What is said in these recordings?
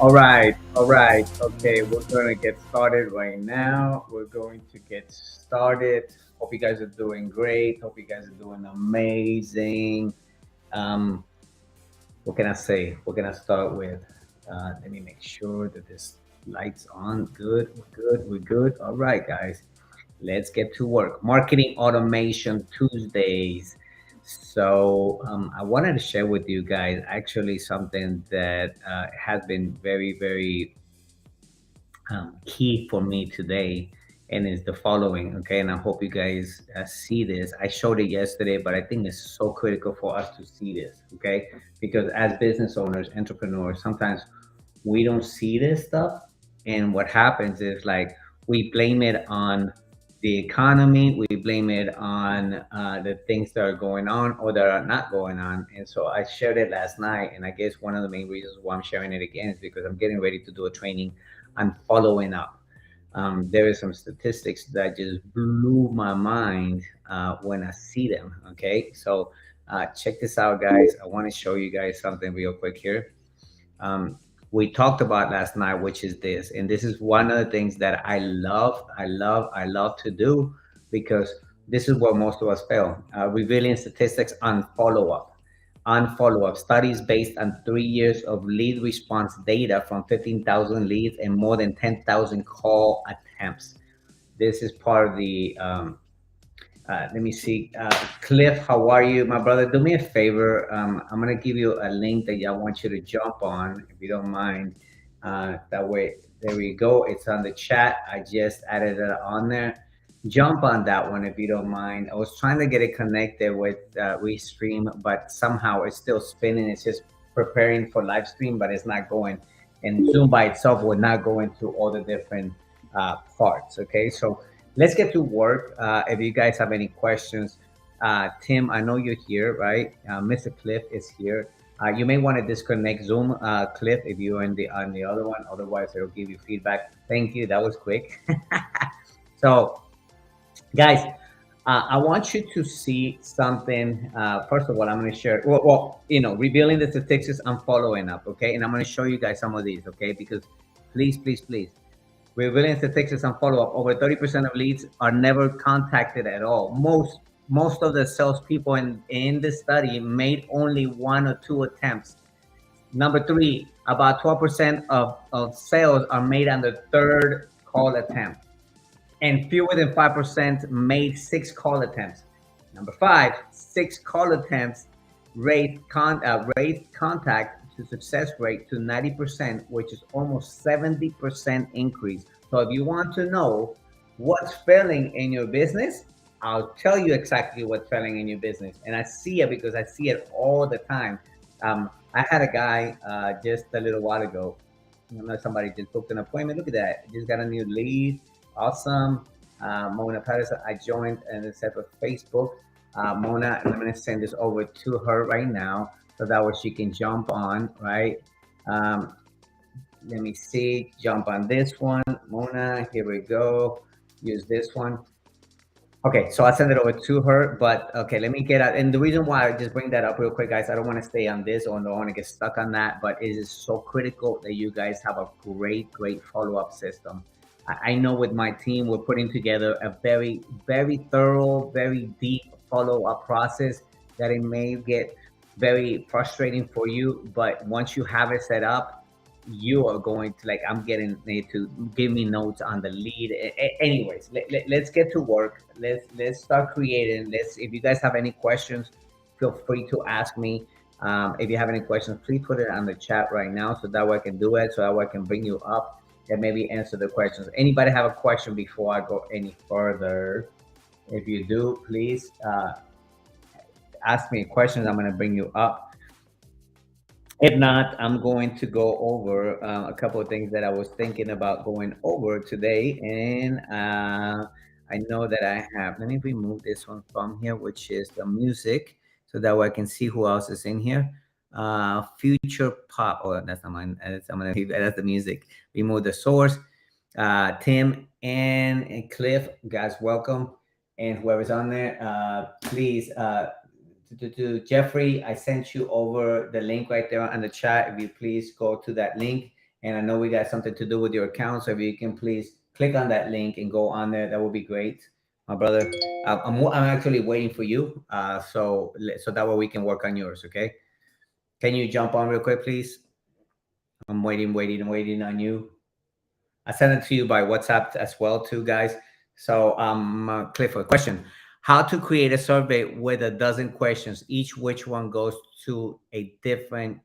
All right. Okay, we're gonna get started right now. We're going to get started. Hope you guys are doing great. Hope you guys are doing amazing. Um, what can I say? We're gonna start with. Let me make sure that this lights on. Good. We're good. We're good. All right, guys. Let's get to work. Marketing Automation Tuesdays. I wanted to share with you guys actually something that has been very key for me today, and is the following. Okay, and I hope you guys see this. I showed it yesterday, but I think it's so critical for us to see this. Okay, because as business owners, entrepreneurs, sometimes we don't see this stuff, and what happens is like we blame it on the economy, we blame it on the things that are going on or that are not going on. And so I shared it last night, and I guess one of the main reasons why I'm sharing it again is because I'm getting ready to do a training on following up. There is some statistics that just blew my mind when I see them. Okay, so check this out, guys. I want to show you guys something real quick here. um, we talked about last night, which is this, and this is one of the things that I love to do, because this is where most of us fail. Revealing statistics on follow up. On follow up, studies based on 3 years of lead response data from 15,000 leads and more than 10,000 call attempts. This is part of the let me see. Cliff, how are you, my brother? Do me a favor. I'm gonna give you a link that I want you to jump on, if you don't mind. That way, there we go. It's on the chat. I just added it on there. Jump on that one if you don't mind. I was trying to get it connected with Restream, but somehow it's still spinning. It's just preparing for live stream, but it's not going. And Zoom by itself will not go into all the different parts. Okay, so let's get to work. If you guys have any questions, Tim, I know you're here, right? Mr. Cliff is here. You may want to disconnect Zoom, Cliff, if you're in the on the other one. Otherwise, it'll give you feedback. Thank you. That was quick. So, guys, I want you to see something. First of all, I'm going to share. Revealing the statistics I'm following up. Okay, and I'm going to show you guys some of these. Okay, because please, we're willing to take some follow up. Over 30% of leads are never contacted at all. Most of the salespeople in the study made only one or two attempts. Number three, about 12% of sales are made on the third call attempt, and fewer than 5% made six call attempts. Number five, six call attempts raised contact to success rate to 90%, which is almost 70% increase. So if you want to know what's failing in your business, I'll tell you exactly what's failing in your business. And I see it because I see it all the time. I had a guy just a little while ago. Somebody just booked an appointment. Look at that. Just got a new lead. Awesome. Mona Patterson, I joined in a separate Facebook. Mona, I'm going to send this over to her right now so that way she can jump on, right? Um, Let me see, jump on this one. Mona, here we go. Use this one. Okay, so I send it over to her, but okay, let me get out. And the reason why I just bring that up real quick, guys, I don't want to stay on this or don't want to get stuck on that, but it is so critical that you guys have a great follow-up system. I know with my team, we're putting together a very thorough, very deep follow-up process that it may get very frustrating for you, but once you have it set up, you are going to like, I'm getting it to give me notes on the lead. Anyways, let's get to work. Let's start creating. Let's, if you guys have any questions, feel free to ask me. If you have any questions, please put it on the chat right now so that way I can do it, so that way I can bring you up and maybe answer the questions. Anybody have a question before I go any further? If you do, please ask me questions. I'm going to bring you up. If not, I'm going to go over a couple of things that I was thinking about going over today. And I know that I have, let me remove this one from here, which is the music, so that way I can see who else is in here. Future Pop. Oh, that's not mine. That's the music. Remove the source. Tim and Cliff, guys, welcome. And whoever's on there, please. To Jeffrey, I sent you over the link right there on the chat. If you please go to that link And I know we got something to do with your account. So if you can please click on that link and go on there, that would be great, my brother. I'm actually waiting for you. So that way we can work on yours. Okay. Can you jump on real quick, please? I'm waiting on you. I sent it to you by WhatsApp as well, too, guys. So, Cliff, a question: how to create a survey with a dozen questions, each which one goes to a different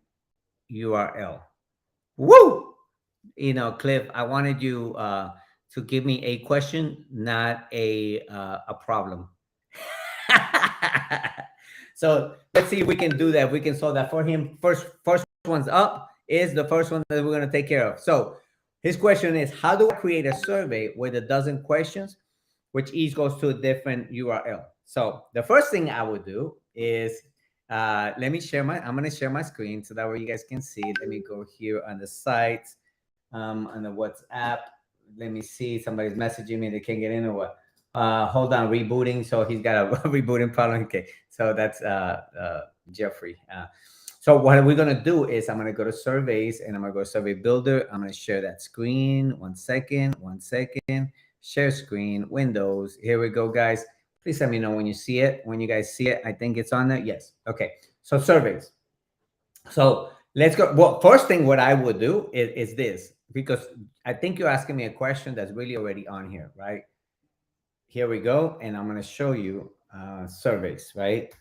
URL? Woo! Cliff, I wanted you to give me a question, not a problem. So let's see if we can do that. If we can solve that for him. First one's up is the first one that we're gonna take care of. So his question is, how do I create a survey with a dozen questions, which each goes to a different URL? So the first thing I would do is let me I'm gonna share my screen so that way you guys can see. Let me go here on the site, on the WhatsApp. Let me see. Somebody's messaging me. They can't get in or what? Hold on, rebooting. So he's got a rebooting problem. Okay, so that's Jeffrey. So what we're gonna do is I'm gonna go to surveys and I'm gonna go to survey builder. I'm gonna share that screen. 1 second. Share screen, Windows. Here we go, guys. Please let me know when you see it. When you guys see it, I think it's on there. Yes. Okay. So surveys. So let's go. Well, first thing what I would do is this, because I think you're asking me a question that's really already on here, right? Here we go. And I'm going to show you surveys, right?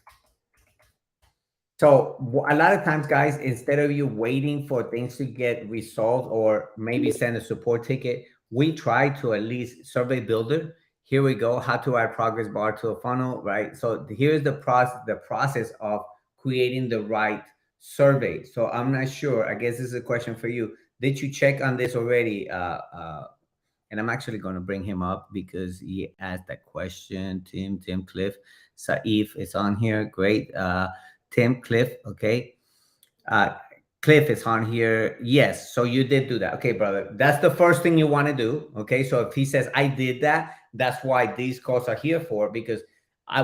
So a lot of times, guys, instead of you waiting for things to get resolved or maybe send a support ticket, we try to at least survey builder. Here we go. How to add progress bar to a funnel, right? So here's the process of creating the right survey. So I'm not sure. I guess this is a question for you. Did you check on this already? And I'm actually going to bring him up because he asked that question. Tim Cliff, Saif is on here. Great. Tim Cliff, okay. Cliff is on here. Yes, so you did do that. Okay, brother. That's the first thing you want to do. Okay, so if he says I did that, that's why these calls are here for, because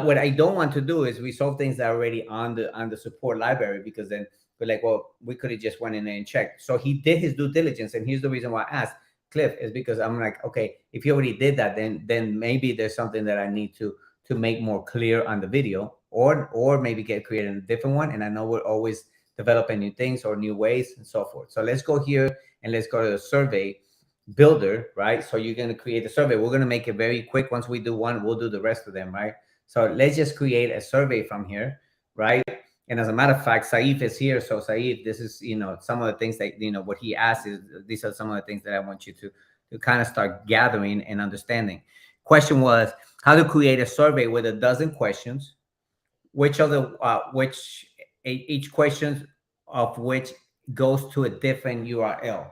what I don't want to do is resolve things that are already on the support library, because then we're like, well, we could have just went in there and checked. So he did his due diligence, and here's the reason why I asked Cliff is because I'm like, okay, if you already did that, then maybe there's something that I need to make more clear on the video, or maybe get created a different one. And I know we're always developing new things or new ways and so forth. So let's go here and let's go to the survey builder, right? So you're going to create a survey. We're going to make it very quick. Once we do one, we'll do the rest of them, right? So let's just create a survey from here, right? And as a matter of fact, Saif is here. So Saif, this is, some of the things that, what he asked is, these are some of the things that I want you to kind of start gathering and understanding. Question was how to create a survey with a dozen questions, each question of which goes to a different URL.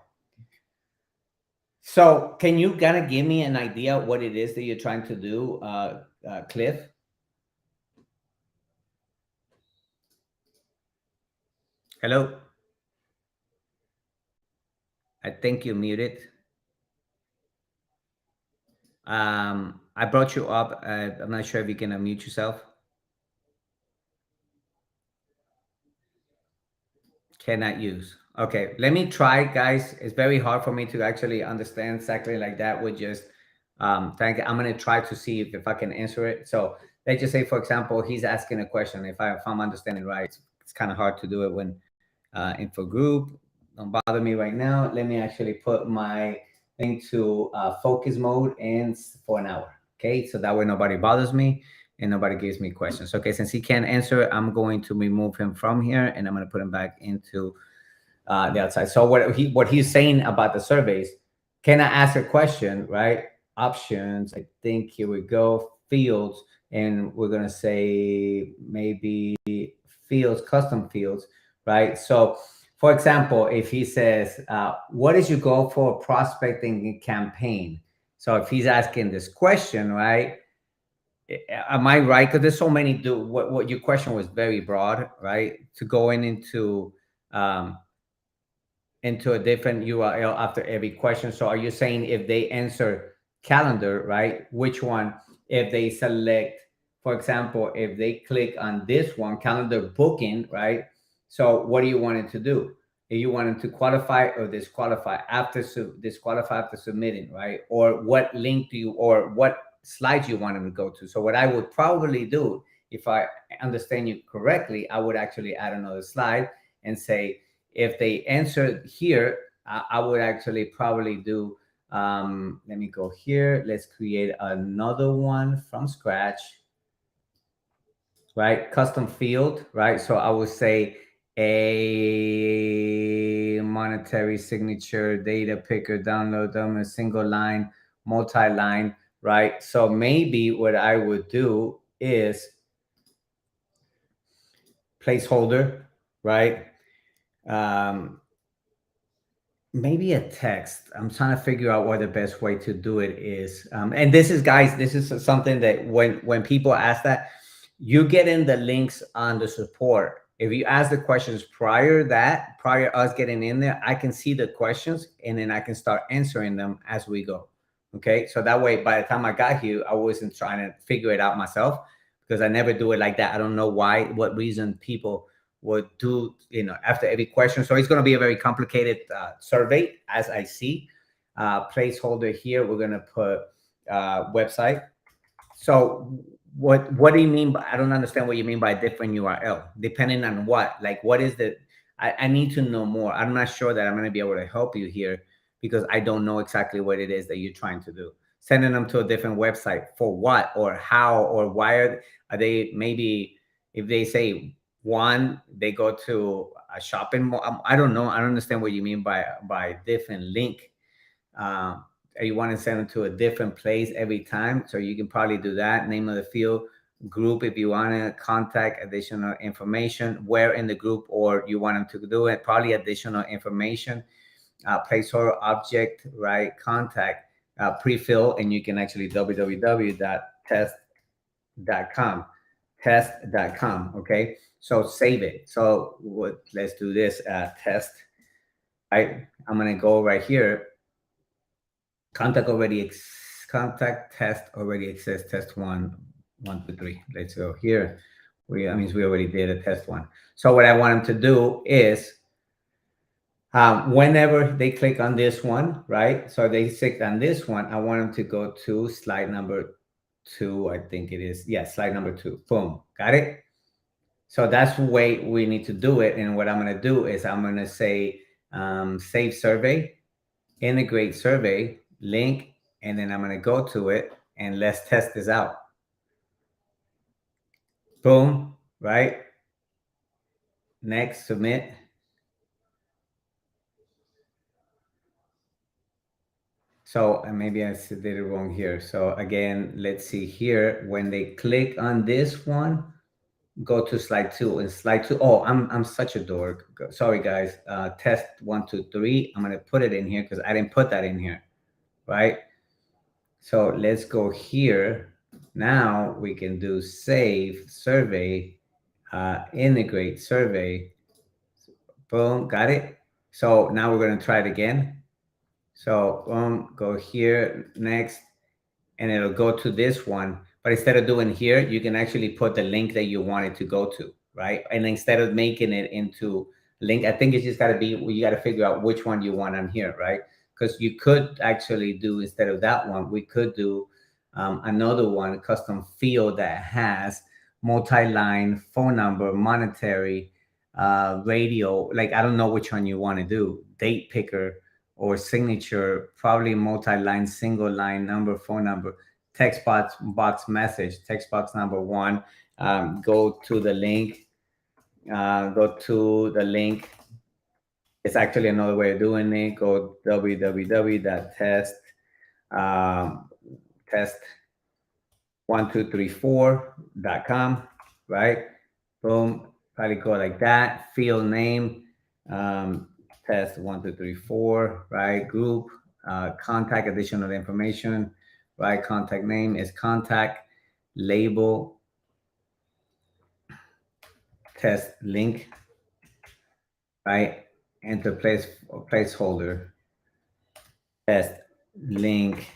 So can you kind of give me an idea what it is that you're trying to do, Cliff? Hello? I think you're muted. I brought you up. I'm not sure if you can unmute yourself. Cannot use. Okay, let me try, guys. It's very hard for me to actually understand exactly like that with just I'm going to try to see if I can answer it. So let's just say, for example, he's asking a question. If I'm understanding right, it's kind of hard to do it when info group. Don't bother me right now. Let me actually put my thing to focus mode and for an hour. Okay, so that way nobody bothers me and nobody gives me questions. Okay, since he can't answer, I'm going to remove him from here and I'm going to put him back into the outside. So what he's saying about the surveys, can I ask a question, right? Options, I think, here we go, fields, and we're going to say maybe fields, custom fields, right? So for example, if he says, what is your goal for prospecting campaign? So if he's asking this question, right? Am I right? Because there's so many. What your question was very broad, right? To go into a different URL after every question. So are you saying if they answer calendar, right? Which one? If they select, for example, if they click on this one, calendar booking, right? So what do you want it to do? if you want them to qualify or disqualify after disqualify after submitting, right? Or what link do you, or what slides you want them to go to. So what I would probably do, if I understand you correctly, I would actually add another slide and say, if they answer here, I would actually probably do, let me go here. Let's create another one from scratch, right? Custom field, right? So I would say a monetary signature data picker, download them, a single line, multi-line, right? So maybe what I would do is placeholder, right? Um, maybe a text. I'm trying to figure out what the best way to do it is. And this is, guys, this is something that when people ask that, you get in the links on the support. If you ask the questions prior us getting in there, I can see the questions and then I can start answering them as we go. Okay. So that way, by the time I got here, I wasn't trying to figure it out myself, because I never do it like that. I don't know why, what reason people would do, after every question. So it's going to be a very complicated survey, as I see. Placeholder here, we're going to put website. So what do you mean by, I don't understand what you mean by different URL, depending on what, like what is the, I need to know more. I'm not sure that I'm going to be able to help you here, because I don't know exactly what it is that you're trying to do. Sending them to a different website for what, or how, or why are they, maybe if they say one, they go to a shopping mall. I don't know. I don't understand what you mean by different link. You want to send them to a different place every time. So you can probably do that. Name of the field, group, if you want to contact, additional information, where in the group, or you want them to do it, probably additional information, placeholder object, right? Contact, pre-fill, and you can actually www.test.com, test.com. Okay. So save it. So let's do this, test. I'm going to go right here. Contact test already exists. Test 1, 2, 3. Let's go here. That means we already did a test 1. So what I want them to do is, whenever they click on this one, right? So they click on this one, I want them to go to slide number 2. I think it is. Yeah, slide number 2. Boom. Got it? So that's the way we need to do it. And what I'm going to do is I'm going to say save survey, integrate survey, link, and then I'm going to go to it and let's test this out. Boom, right? Next, submit. So maybe I did it wrong here. So again, let's see here. When they click on this one, go to slide 2. And slide 2, oh, I'm such a dork. Sorry, guys. Test 1, 2, 3. I'm going to put it in here because I didn't put that in here, right? So let's go here. Now we can do save survey, integrate survey. Boom, got it. So now we're going to try it again. So boom, go here, next, and it'll go to this one. But instead of doing here, you can actually put the link that you want it to go to, right? And instead of making it into link, I think it's just got to be, you got to figure out which one you want on here, right? Because you could actually do, instead of that one, we could do another one, custom field that has multi-line, phone number, monetary, radio. Like, I don't know which one you want to do, date picker or signature, probably multi-line, single line, number, phone number, text box message, text box number 1. Go to the link. It's actually another way of doing it. Go www.test test1234.com, right? Boom. Probably go like that. Field name, test 1, 2, 3, 4, right? Group, contact, additional information, right? Contact name is contact, label, test link, right? Enter placeholder, test link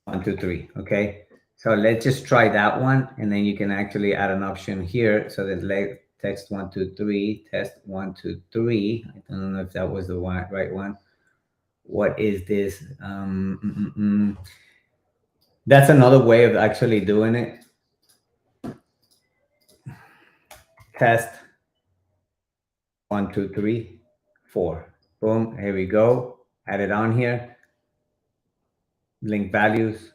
1, 2, 3. Okay. So let's just try that one, and then you can actually add an option here. So that Text 123, test 123. I don't know if that was the right one. What is this? That's another way of actually doing it. Test 1, 2, 3, 4. Boom. Here we go. Add it on here. Link values.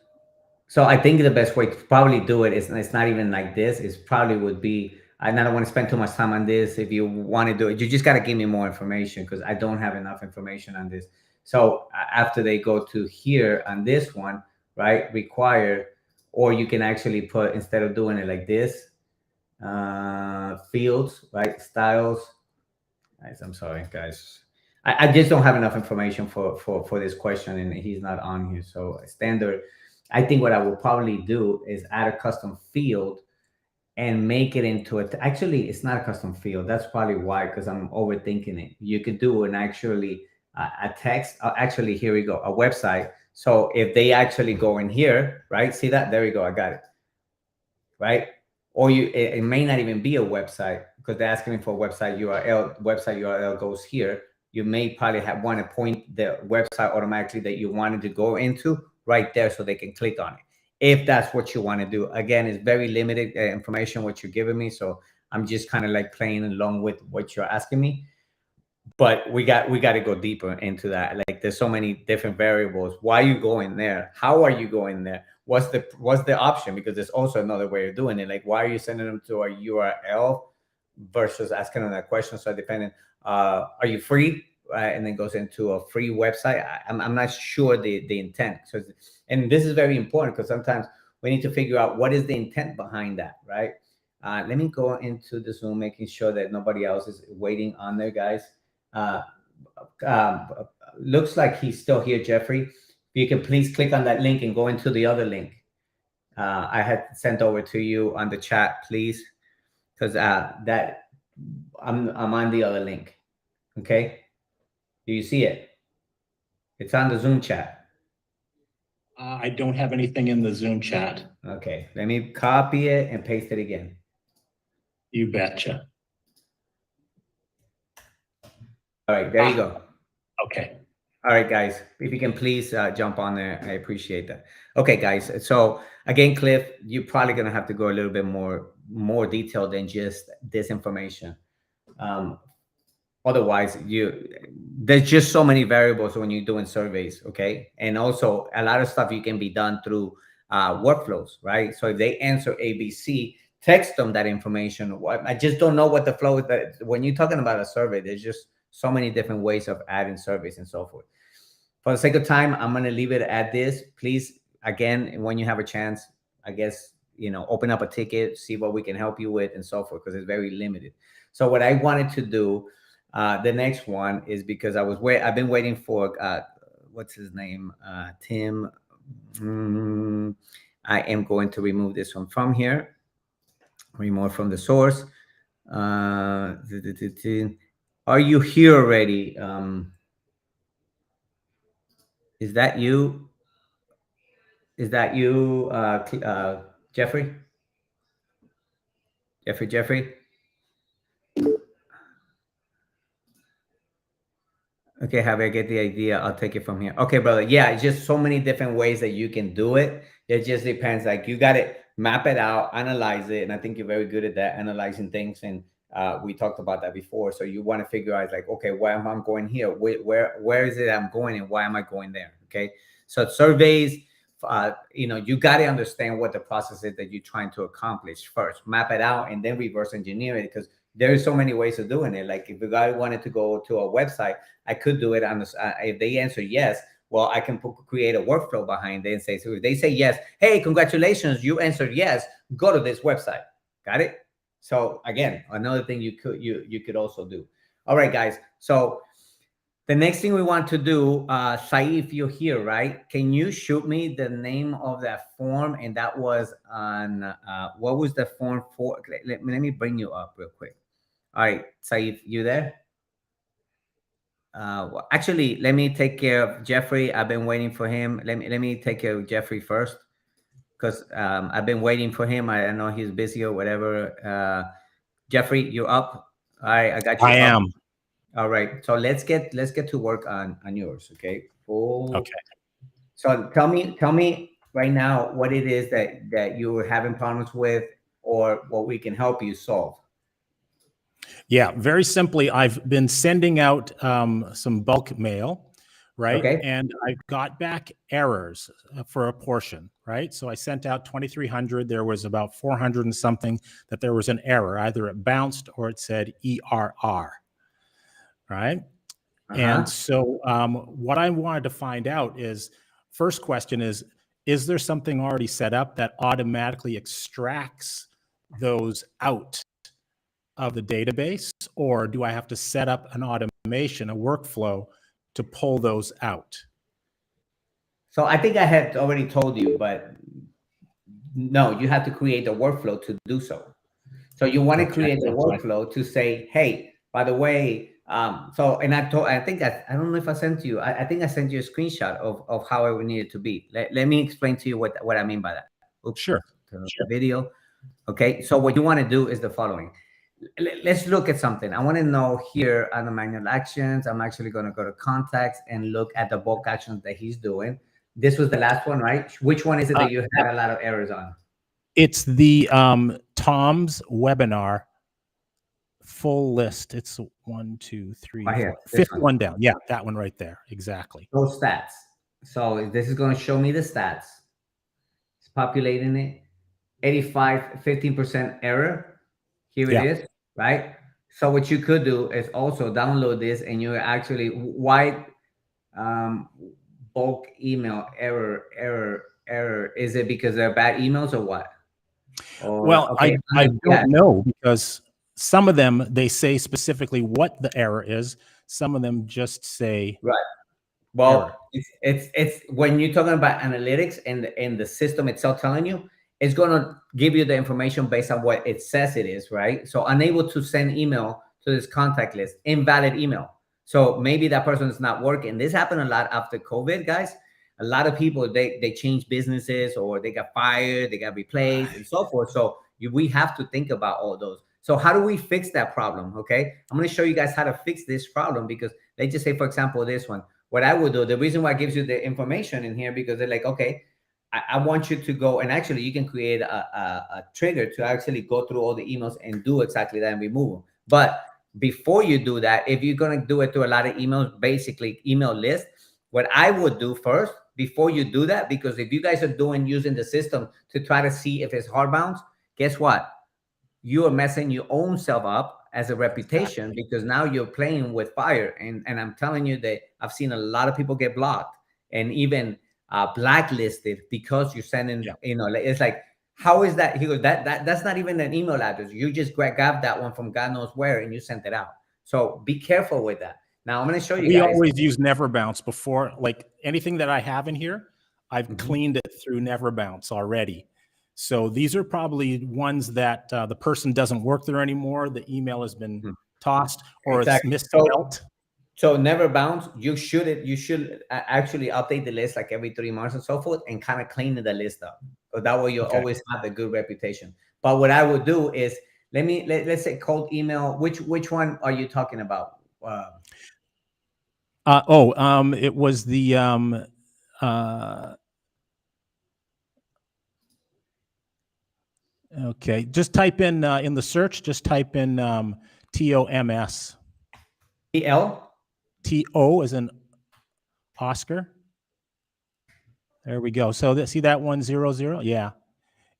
So I think the best way to probably do it is, it's not even like this. It's probably would be, I don't want to spend too much time on this. If you want to do it, you just got to give me more information because I don't have enough information on this. So after they go to here on this one, right, required, or you can actually put, instead of doing it like this, fields, right, styles. Guys, I'm sorry, guys. I just don't have enough information for this question, and he's not on here. So standard, I think what I will probably do is add a custom field and make it into a, actually, it's not a custom field. That's probably why, because I'm overthinking it. You could do an actually a text, actually, here we go, a website. So if they actually go in here, right? See that? There we go. I got it. Right? Or it may not even be a website because they're asking me for a website URL. Website URL goes here. You may probably want to point the website automatically that you wanted to go into right there so they can click on it. If that's what you want to do. Again, it's very limited information what you're giving me. So I'm just kind of like playing along with what you're asking me. But we got to go deeper into that. Like there's so many different variables. Why are you going there? How are you going there? What's the option? Because there's also another way of doing it. Like, why are you sending them to a URL versus asking them that question? So depending, are you free? And then goes into a free website. I'm not sure the intent. So, and this is very important because sometimes we need to figure out what is the intent behind that, right? Let me go into the Zoom, making sure that nobody else is waiting on there, guys. Looks like he's still here, Jeffrey. If you can please click on that link and go into the other link I had sent over to you on the chat, please, because that I'm on the other link. Okay, do you see it? It's on the Zoom chat. I don't have anything in the Zoom chat. Okay, let me copy it and paste it again. You betcha. All right, there you go. Okay. All right, guys, if you can please jump on there, I appreciate that. Okay, guys. So again, Cliff, you're probably gonna have to go a little bit more detailed than just this information. Otherwise, there's just so many variables when you're doing surveys, okay? And also a lot of stuff you can be done through workflows, right? So if they answer ABC, text them that information. I just don't know what the flow is. That when you're talking about a survey, there's just so many different ways of adding surveys and so forth. For the sake of time, I'm going to leave it at this. Please, again, when you have a chance, I guess, open up a ticket, see what we can help you with and so forth, because it's very limited. So what I wanted to do, the next one is because I've been waiting for, what's his name? Tim. I am going to remove this one from here. Remove from the source. Are you here already? Is that you? Is that you, Jeffrey? Jeffrey? Okay, Javier, I get the idea. I'll take it from here. Okay, brother. Yeah, it's just so many different ways that you can do it. It just depends. Like you got to map it out, analyze it. And I think you're very good at that, analyzing things. And we talked about that before. So you want to figure out like, okay, why am I going here? Where is it I'm going and why am I going there? Okay. So surveys, you got to understand what the process is that you're trying to accomplish first, map it out, and then reverse engineer it, because there's so many ways of doing it. Like if the guy wanted to go to a website, I could do it on this. If they answer yes, well, I can create a workflow behind it and say, so if they say yes, hey, congratulations, you answered yes, go to this website. Got it? So again, another thing you could also do. All right, guys. So the next thing we want to do, Saeed, if you're here, right? Can you shoot me the name of that form? And that was on, what was the form for? Let me bring you up real quick. All right, Saeed, you there? Well, actually, let me take care of Jeffrey. I've been waiting for him. Let me take care of Jeffrey first, because I've been waiting for him. I know he's busy or whatever. Jeffrey, you're up. All right, I got you I up. am. All right, so let's get to work on yours. Okay. Okay. So tell me right now what it is that you were having problems with, or what we can help you solve. Yeah, very simply, I've been sending out some bulk mail, right? Okay. And I got back errors for a portion, right? So I sent out 2,300. There was about 400 and something that there was an error. Either it bounced or it said ERR, right? And so what I wanted to find out is, first question is there something already set up that automatically extracts those out of the database, or do I have to set up an automation, a workflow to pull those out? So I think I had already told you, but no, you have to create a workflow to do so. So you want to create a workflow to say, hey, by the way, so, and I think I don't know if I sent you, I think I sent you a screenshot of how it would need it to be. Let me explain to you what I mean by that. Oops, Sure. Video. Okay. So what you want to do is the following. Let's look at something. I want to know here on the manual actions. I'm actually going to go to contacts and look at the bulk actions that he's doing. This was the last one, right? Which one is it that you had a lot of errors on? It's the Tom's webinar full list. It's 1, 2, 3, Right here, 4, fifth one down. Yeah, that one right there. Exactly. Those stats. So this is going to show me the stats. It's populating it. 15% error. Here it is, right? So what you could do is also download this, and you're actually white bulk email error. Is it because they're bad emails or what? Or, well, okay, I don't know, because some of them, they say specifically what the error is. Some of them just say right. Well, it's when you're talking about analytics and the system itself telling you, it's going to give you the information based on what it says it is, right? So unable to send email to this contact list, invalid email. So maybe that person is not working. This happened a lot after COVID, guys. A lot of people, they changed businesses, or they got fired, they got replaced, and so forth. So we have to think about all those. So how do we fix that problem? Okay, I'm going to show you guys how to fix this problem, because let's just say, for example, this one. What I would do, the reason why it gives you the information in here, because they're like, okay, I want you to go, and actually you can create a trigger to actually go through all the emails and do exactly that and remove them. But before you do that, if you're going to do it through a lot of emails, basically email list, what I would do first, before you do that, because if you guys are using the system to try to see if it's hard bounce, guess what? You are messing your own self up as a reputation, because now you're playing with fire. And I'm telling you that I've seen a lot of people get blocked and even blacklisted because you're sending, it's like, how is that? He goes, that's not even an email address. You just grabbed that one from God knows where and you sent it out. So be careful with that. Now I'm going to show you we guys. Always use Never Bounce before, like anything that I have in here, I've cleaned it through Never Bounce already. So these are probably ones that the person doesn't work there anymore. The email has been tossed, or it's misspelled. So Never Bounce, you should actually update the list like every 3 months and so forth, and kind of clean the list up. So that way you'll always have a good reputation. But what I would do is, let's say cold email. Which one are you talking about? It was the okay, just type in the search, just type in TOMS. TO as in Oscar. There we go. So see that 100? Yeah.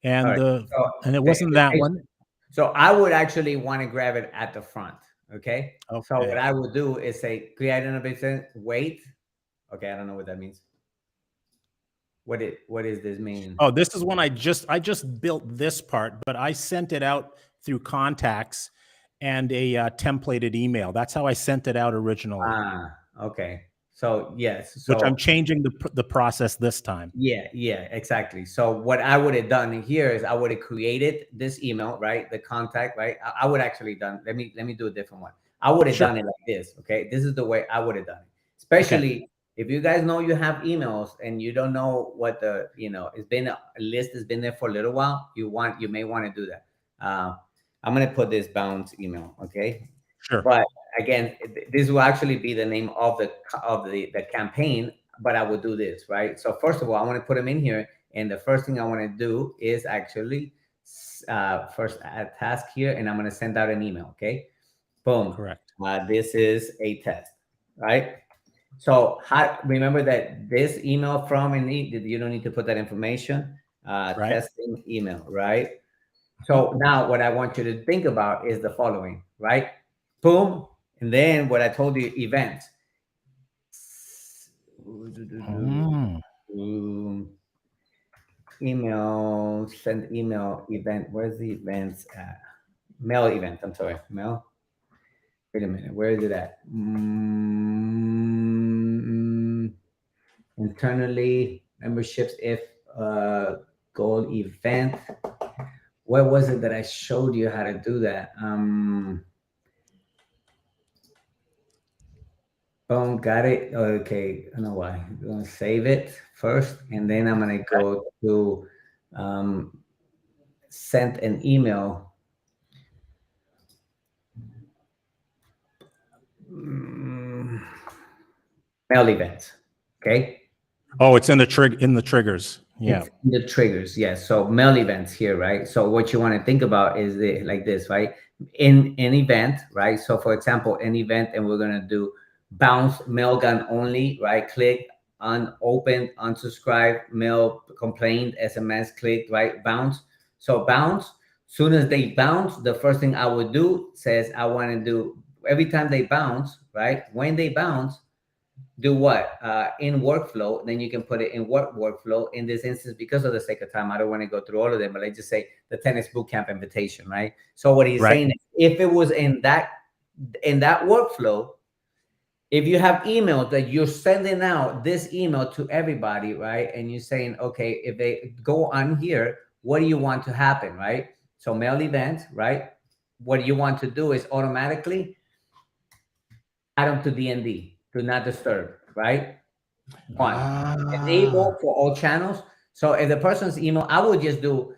And and it wasn't that one. So I would actually want to grab it at the front. Okay. So what I would do is say create an event, wait. Okay, I don't know what that means. What is this mean? Oh, this is when I just built this part, but I sent it out through contacts and a templated email. That's how I sent it out originally. Okay. So yes, so, which I'm changing the process this time. Yeah, exactly. So what I would have done here is I would have created this email, right? The contact, right? I would actually done. Let me do a different one. I would have done it like this. Okay, this is the way I would have done it. Especially if you guys know you have emails and you don't know what it's been a list has been there for a little while. You may want to do that. I'm going to put this bounce email. Okay. Sure. But again, this will actually be the name of the campaign, but I will do this, right? So first of all, I want to put them in here. And the first thing I want to do is actually first add task here, and I'm going to send out an email. Okay. Boom. Correct. This is a test, right? So remember that this email from you don't need to put that information, Right. testing email, right? So now what I want you to think about is the following, right? Boom. And then what I told you, events. Email, send email, event. Where's the events at? Mail event. I'm sorry. Mail. Wait a minute. Where is it at? Internally, memberships, if goal event. Where was it that I showed you how to do that? Boom, got it. Okay, I know why. I'm gonna save it first, and then I'm gonna go to send an email. Mail events. Okay. Oh, it's in the triggers. Yeah. It's in the triggers. Yes. So mail events here, right? So what you want to think about is like this, right? In an event, right? So for example, an event, and we're gonna do bounce mail gun only, right? Click on open, unsubscribe, mail complaint, SMS, click, right? Bounce. So bounce. Soon as they bounce, the first thing I would do says I want to do every time they bounce, right? When they bounce, do what? In workflow, then you can put it in workflow. In this instance, because of the sake of time, I don't want to go through all of them, but I just say the tennis bootcamp invitation, right? So what he's saying is, if it was in that workflow, if you have email that you're sending out this email to everybody, right? And you're saying, okay, if they go on here, what do you want to happen, right? So mail event, right? What you want to do is automatically add them to DND. Do not disturb, right? One. Enable for all channels. So if the person's email, I would just do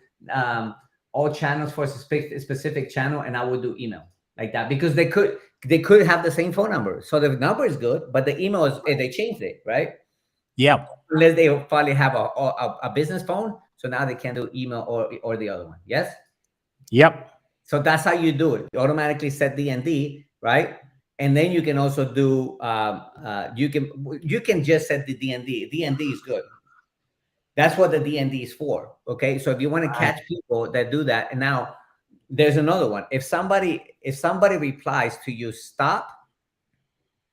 all channels for a specific channel, and I would do email like that, because they could have the same phone number. So the number is good, but the email is, they changed it, right? Yeah. Unless they probably have a business phone. So now they can do email or the other one. Yes? Yep. So that's how you do it. You automatically set DND, right? And then you can also do, you can just set the DND. DND is good. That's what the DND is for. Okay. So if you want to catch people that do that, and now there's another one. If somebody replies to you, stop,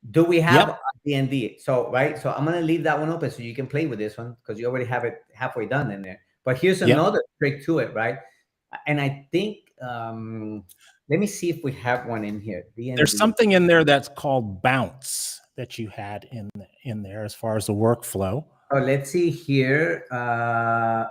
do we have a DND? So, right. So I'm going to leave that one open so you can play with this one, because you already have it halfway done in there. But here's another trick to it, right? And I think, let me see if we have one in here. There's something in there that's called bounce that you had in there as far as the workflow. Oh, let's see here. I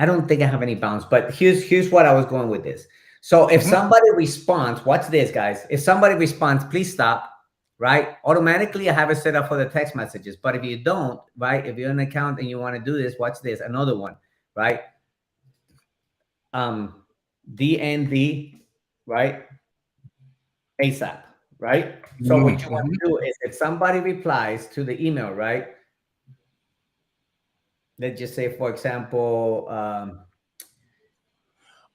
don't think I have any bounce, but here's what I was going with this. So if somebody responds, watch this, guys. If somebody responds, please stop. Right? Automatically, I have it set up for the text messages. But if you don't, right? If you're an account and you want to do this, watch this. Another one, right? DND, right? ASAP, right? So what you want to do is, if somebody replies to the email, right? Let's just say, for example,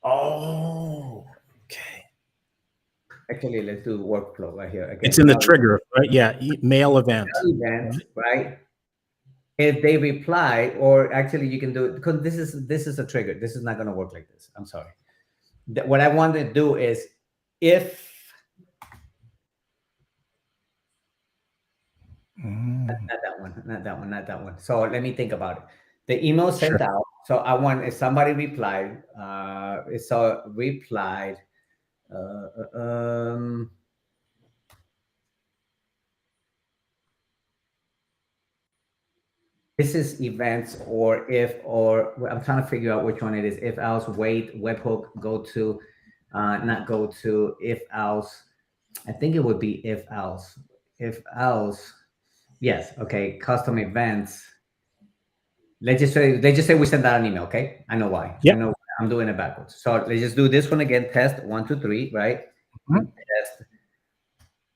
okay. Actually, let's do workflow right here. It's in the trigger, right? Yeah, mail event. Right? If they reply, or actually you can do it, because this is a trigger. This is not going to work like this. I'm sorry. What I want to do is, if not that one. So let me think about it. The email sent out. So I want, if somebody replied, this is events, or I'm trying to figure out which one it is. If else, wait, webhook, go to, not go to, if else. I think it would be if else. If else, yes. Okay, custom events. let's just say we send out an email. Okay, I know why. Yep. I know I'm doing it backwards. So let's just do this one again. Test 1, 2, 3, right? Mhm. Test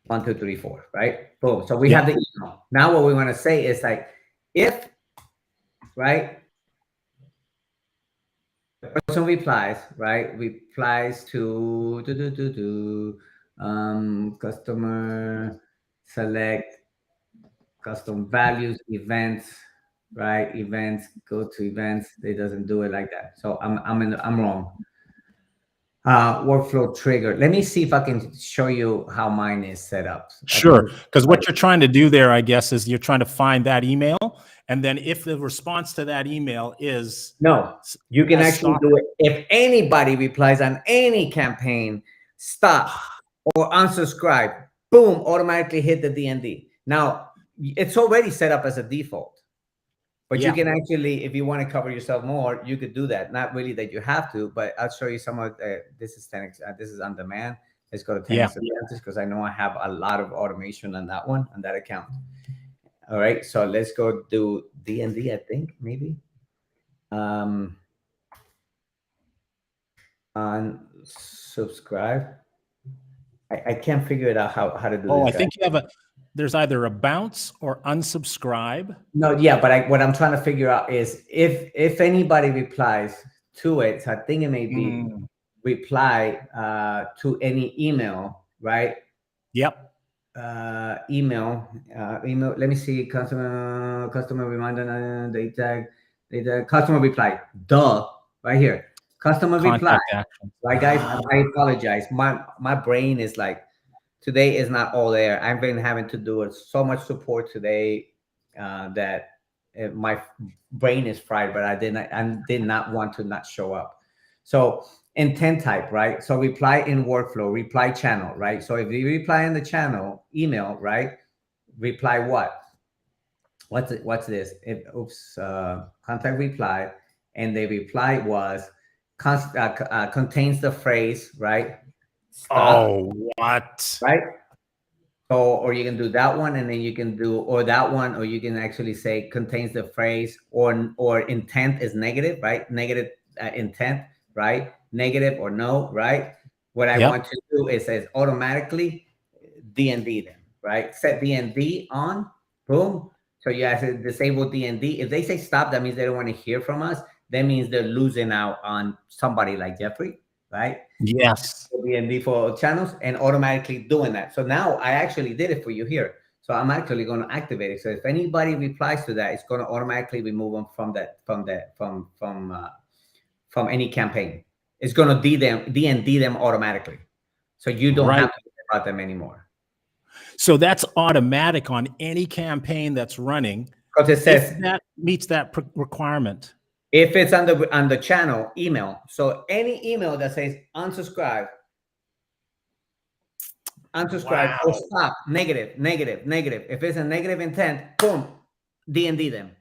1, 2, 3, 4, right? Boom. So we Yep. have the email. Now what we want to say is like, if, right, the person replies, right, replies to customer select custom values, events, right? Events, go to events. It doesn't do it like that. So I'm wrong. Workflow trigger. Let me see if I can show you how mine is set up. Sure, because what you're trying to do there, I guess, is you're trying to find that email, and then if the response to that email is No, you can as actually stock- do it. If anybody replies on any campaign, stop or unsubscribe, boom, automatically hit the DND. Now, it's already set up as a default, but Yeah. you can actually, if you want to cover yourself more, you could do that. Not really that you have to, but I'll show you some of this is 10x, this is on demand. Let's go to 10x advantage because I know I have a lot of automation on that one, on that account. All right, so let's go do DND, I think, maybe. Unsubscribe. I can't figure it out how to do this. Oh, I think you have there's either a bounce or unsubscribe. No, yeah, but what I'm trying to figure out is if anybody replies to it, so I think it may be reply to any email, right? Yep. Email. Let me see. Customer reminder, data customer reply. Duh, right here. Customer reply. Action. Right, guys. I apologize. My brain is like, today is not all there. I've been having to do so much support today that my brain is fried. But I did not want to not show up. So intent type, right? So reply in workflow, reply channel, right? So if you reply in the channel email, right? Reply what? What's this? Contact reply, and the reply was contains the phrase, right? Stop, oh, what? right? So, or you can do that one, and then you can do or that one, or you can actually say contains the phrase or intent is negative, right? Negative intent, right? Negative or no, right? What I want to do is says automatically DND them, right? Set DND on, boom. So you have to disable DND. If they say stop, that means they don't want to hear from us. That means they're losing out on somebody like Jeffrey, right? Yes. DND for channels and automatically doing that. So now I actually did it for you here. So I'm actually going to activate it. So if anybody replies to that, it's going to automatically remove them from any campaign. It's going to DND them automatically. So you don't have to worry about them anymore. So that's automatic on any campaign that's running. Because it says if that meets that requirement. If it's on the channel email, so any email that says unsubscribe, or stop, negative. If it's a negative intent, boom, DND them.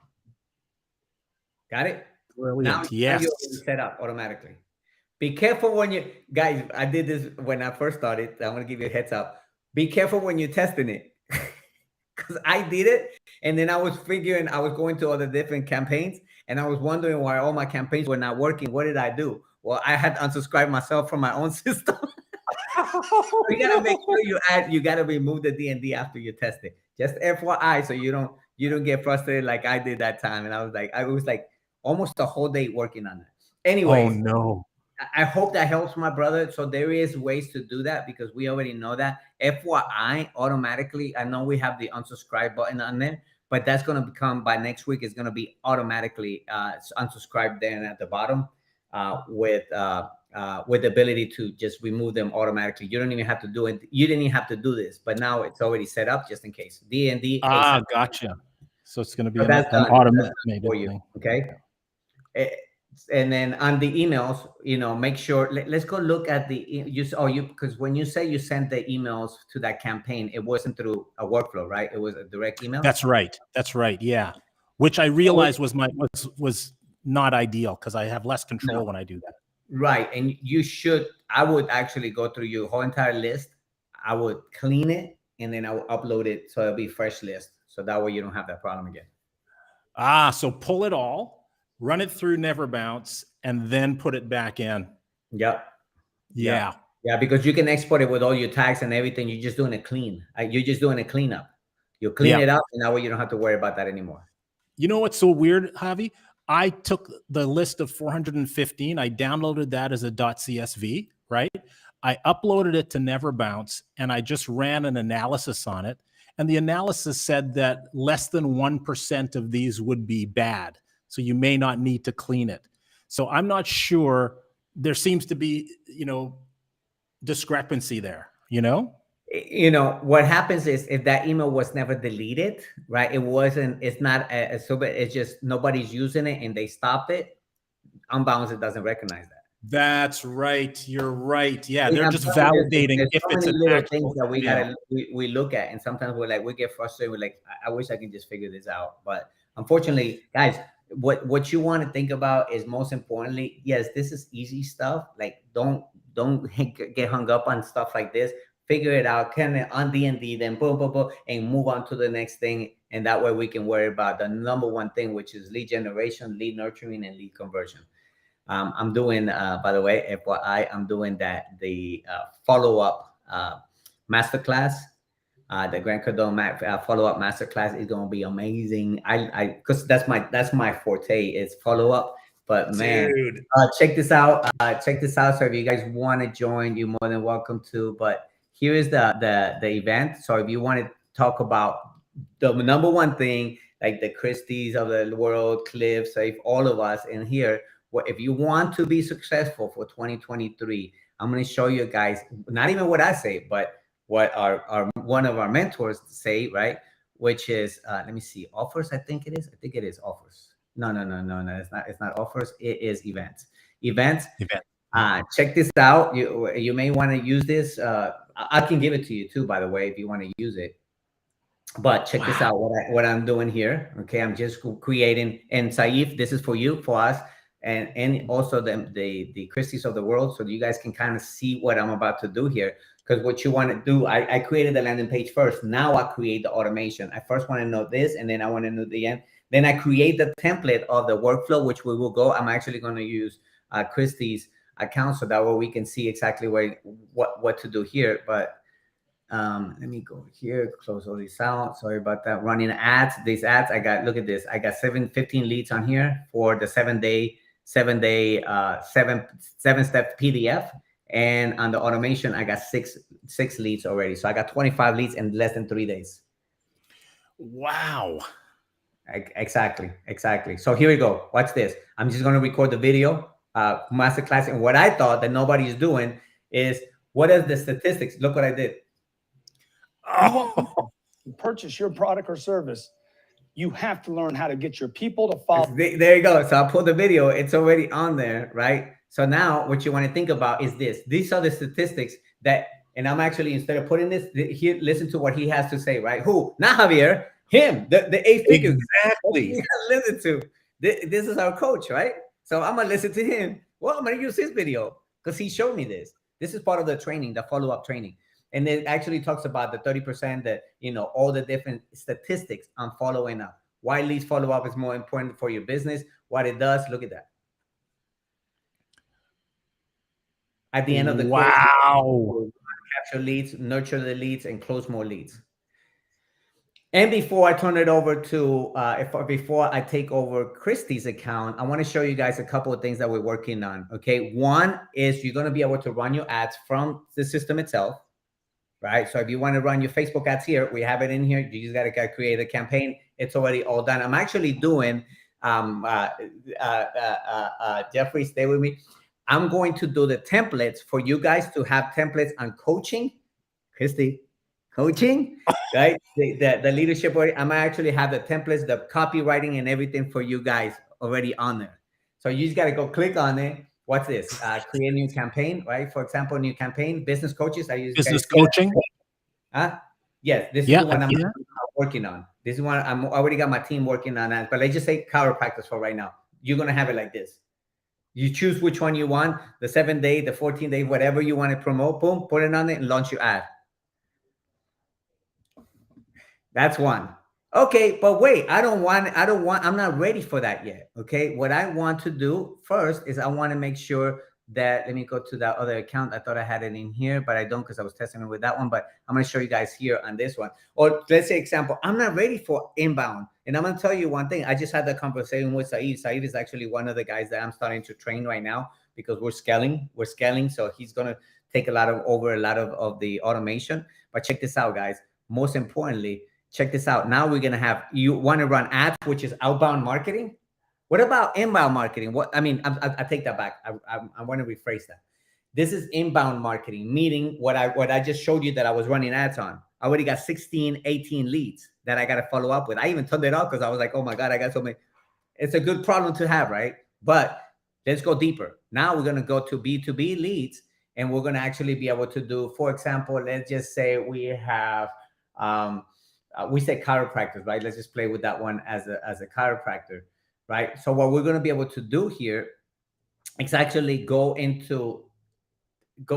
Got it? Brilliant. Now Yes. you're set up automatically. Be careful when you guys. I did this when I first started. I'm gonna give you a heads up. Be careful when you're testing it, because I did it, and then I was going to all the different campaigns, and I was wondering why all my campaigns were not working. What did I do? Well, I had to unsubscribe myself from my own system. You gotta make sure you gotta remove the DND after you test it. Just FYI, so you don't get frustrated like I did that time. And I was like almost a whole day working on that. Anyways, oh no. I hope that helps, my brother. So there is ways to do that because we already know that. FYI, automatically, I know we have the unsubscribe button on there, but that's going to become by next week. It's going to be automatically unsubscribed then at the bottom with the ability to just remove them automatically. You don't even have to do it. You didn't even have to do this, but now it's already set up just in case. DND. Gotcha. So it's going to be an automated for you. thing. Okay. And then on the emails, make sure. Let's go look at because when you say you sent the emails to that campaign, it wasn't through a workflow, right? It was a direct email. That's right. Yeah. Which I realized was not ideal because I have less control when I do that. Right, and I would actually go through your whole entire list. I would clean it, and then I would upload it so it'll be fresh list. So that way you don't have that problem again. So pull it all, run it through Never Bounce, and then put it back in. Yep. Yeah. Yeah, because you can export it with all your tags and everything. You're just doing a clean. You're just doing a cleanup. You clean it up, and that way you don't have to worry about that anymore. You know what's so weird, Javi? I took the list of 415. I downloaded that as a .csv, right? I uploaded it to Never Bounce, and I just ran an analysis on it. And the analysis said that less than 1% of these would be bad. So you may not need to clean it. So I'm not sure. There seems to be, discrepancy there, What happens is if that email was never deleted, right? It's not so bad. It's just nobody's using it and they stopped it. Unbounce, it doesn't recognize that. That's right. You're right. Yeah, they're just validating if it's an little things that we look at, and sometimes we get frustrated. We're like, I wish I could just figure this out. But unfortunately, guys, what you want to think about is most importantly, yes, this is easy stuff. Like don't get hung up on stuff like this. Figure it out, kind of on D&D, then boom, boom, boom, and move on to the next thing. And that way we can worry about the number one thing, which is lead generation, lead nurturing, and lead conversion. I'm doing, by the way, FYI, I'm doing the follow-up masterclass. The Grant Cardone follow-up masterclass is going to be amazing. Because that's my forte is follow-up. But man, check this out. Check this out. So if you guys want to join, you're more than welcome to. But here is the event. So if you want to talk about the number one thing, like the Christies of the world, Cliff, Safe, all of us in here. If you want to be successful for 2023, I'm going to show you guys, not even what I say, but what our one of our mentors say, right? Which is, let me see, offers. I think it is offers. No. It's not offers. It is events. Check this out. You may want to use this. I can give it to you too, by the way, if you want to use it. But check this out. What I'm doing here. Okay, I'm just creating. And Saif, this is for you, for us. And also the Christies of the world, so you guys can kind of see what I'm about to do here. Because what you want to do, I created the landing page first. Now I create the automation. I first want to know this, and then I want to know the end. Then I create the template of the workflow, which we will go. I'm actually going to use Christie's account, so that way we can see exactly what to do here. But let me go here, close all these out. Sorry about that. Running ads. These ads, look at this. I got 15 leads on here for the 7-step PDF, and on the automation I got six leads already. So I got 25 leads in less than 3 days. Wow. Exactly. So here we go. Watch this. I'm just going to record the video masterclass, and what I thought that nobody's doing is, what is the statistics? Look what I did. Purchase your product or service, you have to learn how to get your people to follow. There you go. So I'll pull the video. It's already on there, right? So now what you want to think about is this. These are the statistics that, and I'm actually, instead of putting this here, listen to what he has to say, right? Who? Not Javier. Him. The 8 figures. Exactly. Listen to. This is our coach, right? So I'm going to listen to him. Well, I'm going to use his video because he showed me this. This is part of the training, the follow-up training. And it actually talks about the 30% that, all the different statistics on following up. Why leads follow-up is more important for your business, what it does. Look at that. At the end of the course, capture leads, nurture the leads, and close more leads. And before I turn it over to, before I take over Christie's account, I want to show you guys a couple of things that we're working on. Okay. One is you're going to be able to run your ads from the system itself. Right. So if you want to run your Facebook ads here, we have it in here. You just got to create a campaign. It's already all done. I'm actually doing, Jeffrey, stay with me. I'm going to do the templates for you guys to have templates on coaching. Christy, coaching, right? The leadership. I'm actually have the templates, the copywriting and everything for you guys already on there. So you just got to go click on it. What's this? Create a new campaign, right? For example, new campaign, business coaches. I use business coaching. Yes, this is the one I'm working on. This is one I already got my team working on that. But let's just say chiropractors for right now. You're gonna have it like this. You choose which one you want, the 7-day, the 14-day, whatever you want to promote. Boom, put it on it and launch your ad. That's one. Okay, but wait, I'm not ready for that yet. Okay. What I want to do first is I want to make sure that, let me go to that other account. I thought I had it in here, but I don't because I was testing it with that one. But I'm going to show you guys here on this one. Or let's say, example, I'm not ready for inbound. And I'm going to tell you one thing. I just had that conversation with Saeed. Saeed is actually one of the guys that I'm starting to train right now because we're scaling. So he's going to take a lot of the automation. But check this out, guys. Most importantly, check this out. Now we're going to have, you want to run ads, which is outbound marketing. What about inbound marketing? I take that back. I want to rephrase that. This is inbound marketing, meaning what I just showed you that I was running ads on. I already got 16, 18 leads that I got to follow up with. I even turned it off because I was like, oh my God, I got so many. It's a good problem to have, right? But let's go deeper. Now we're going to go to B2B leads, and we're going to actually be able to do, for example, let's just say we have, we say chiropractors, right? Let's just play with that one as a chiropractor, right? So what we're going to be able to do here is actually go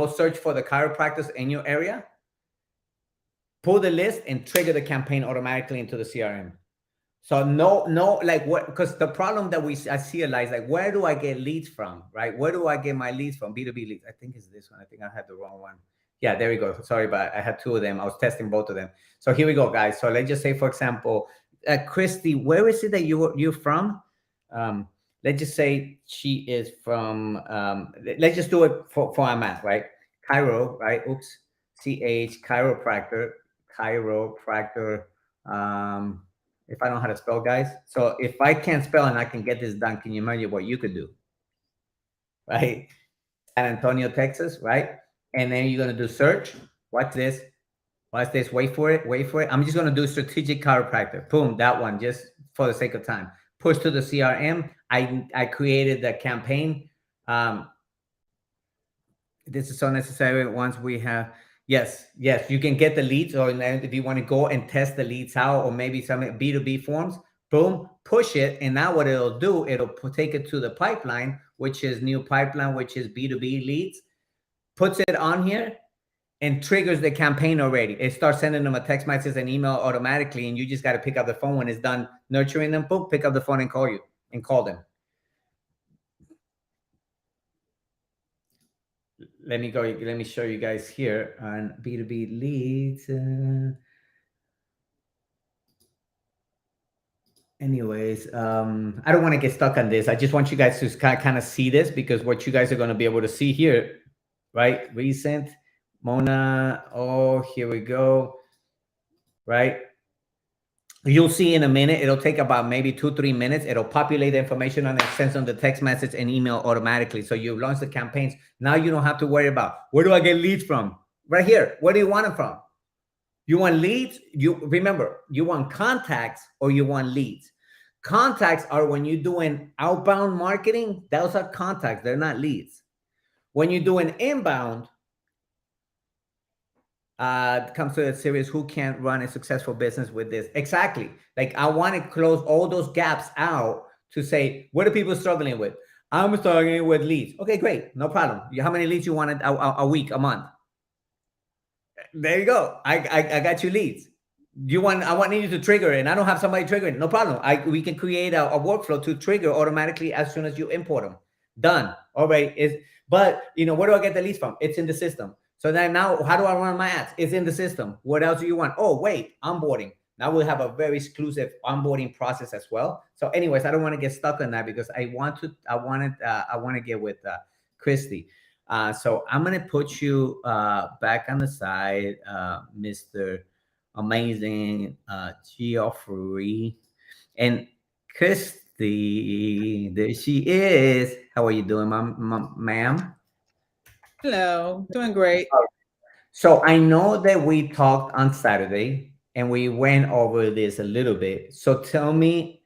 search for the chiropractors in your area, pull the list, and trigger the campaign automatically into the CRM. So no, like what? Because the problem that I see is like, where do I get leads from, right? Where do I get my leads from? B2B leads. I think it's this one. I think I had the wrong one. Yeah, there we go. Sorry, but I had two of them. I was testing both of them. So here we go, guys. So let's just say, for example, Christy, where is it that you're from? Let's just say she is from, let's just do it for our math, right? Cairo, right? Oops. CH, chiropractor. If I don't know how to spell, guys. So if I can't spell and I can get this done, can you imagine what you could do? Right? San Antonio, Texas, right? And then you're going to do search. Watch this. Wait for it. I'm just going to do strategic chiropractor. Boom, that one, just for the sake of time. Push to the CRM. I created the campaign. This is so necessary once we have, yes, you can get the leads, or if you want to go and test the leads out, or maybe some B2B forms, boom, push it. And now what it'll do, it'll take it to the pipeline, which is new pipeline, which is B2B leads, puts it on here and triggers the campaign already. It starts sending them a text message and email automatically. And you just got to pick up the phone when it's done nurturing them. Boom, pick up the phone and call them. Let me show you guys here on B2B leads. Anyways, I don't want to get stuck on this. I just want you guys to kind of see this, because what you guys are going to be able to see here, right? Recent, Mona. Oh, here we go. Right? You'll see in a minute. It'll take about maybe 2-3 minutes. It'll populate the information on it, sends them the text message and email automatically. So you launch the campaigns. Now you don't have to worry about, where do I get leads from? Right here. Where do you want them from? You want leads? Remember, you want contacts or you want leads. Contacts are when you're doing outbound marketing. Those are contacts. They're not leads. When you're doing inbound, comes to the series, who can't run a successful business with this? Exactly. Like, I want to close all those gaps out to say, what are people struggling with? I'm struggling with leads. Okay, great. No problem. How many leads you want a week, a month? There you go. I got you leads. I want you to trigger it, and I don't have somebody triggering. No problem. We can create a workflow to trigger automatically as soon as you import them. Done. All right. But where do I get the leads from? It's in the system. So then now, how do I run my ads? It's in the system. What else do you want? Oh, wait, onboarding. Now we'll have a very exclusive onboarding process as well. So anyways, I don't want to get stuck on that, because I want to get with Christy. So I'm going to put you back on the side, Mr. Amazing Geoffrey. And Christy, there she is. How are you doing, ma'am? Hello, doing great. So I know that we talked on Saturday and we went over this a little bit. So tell me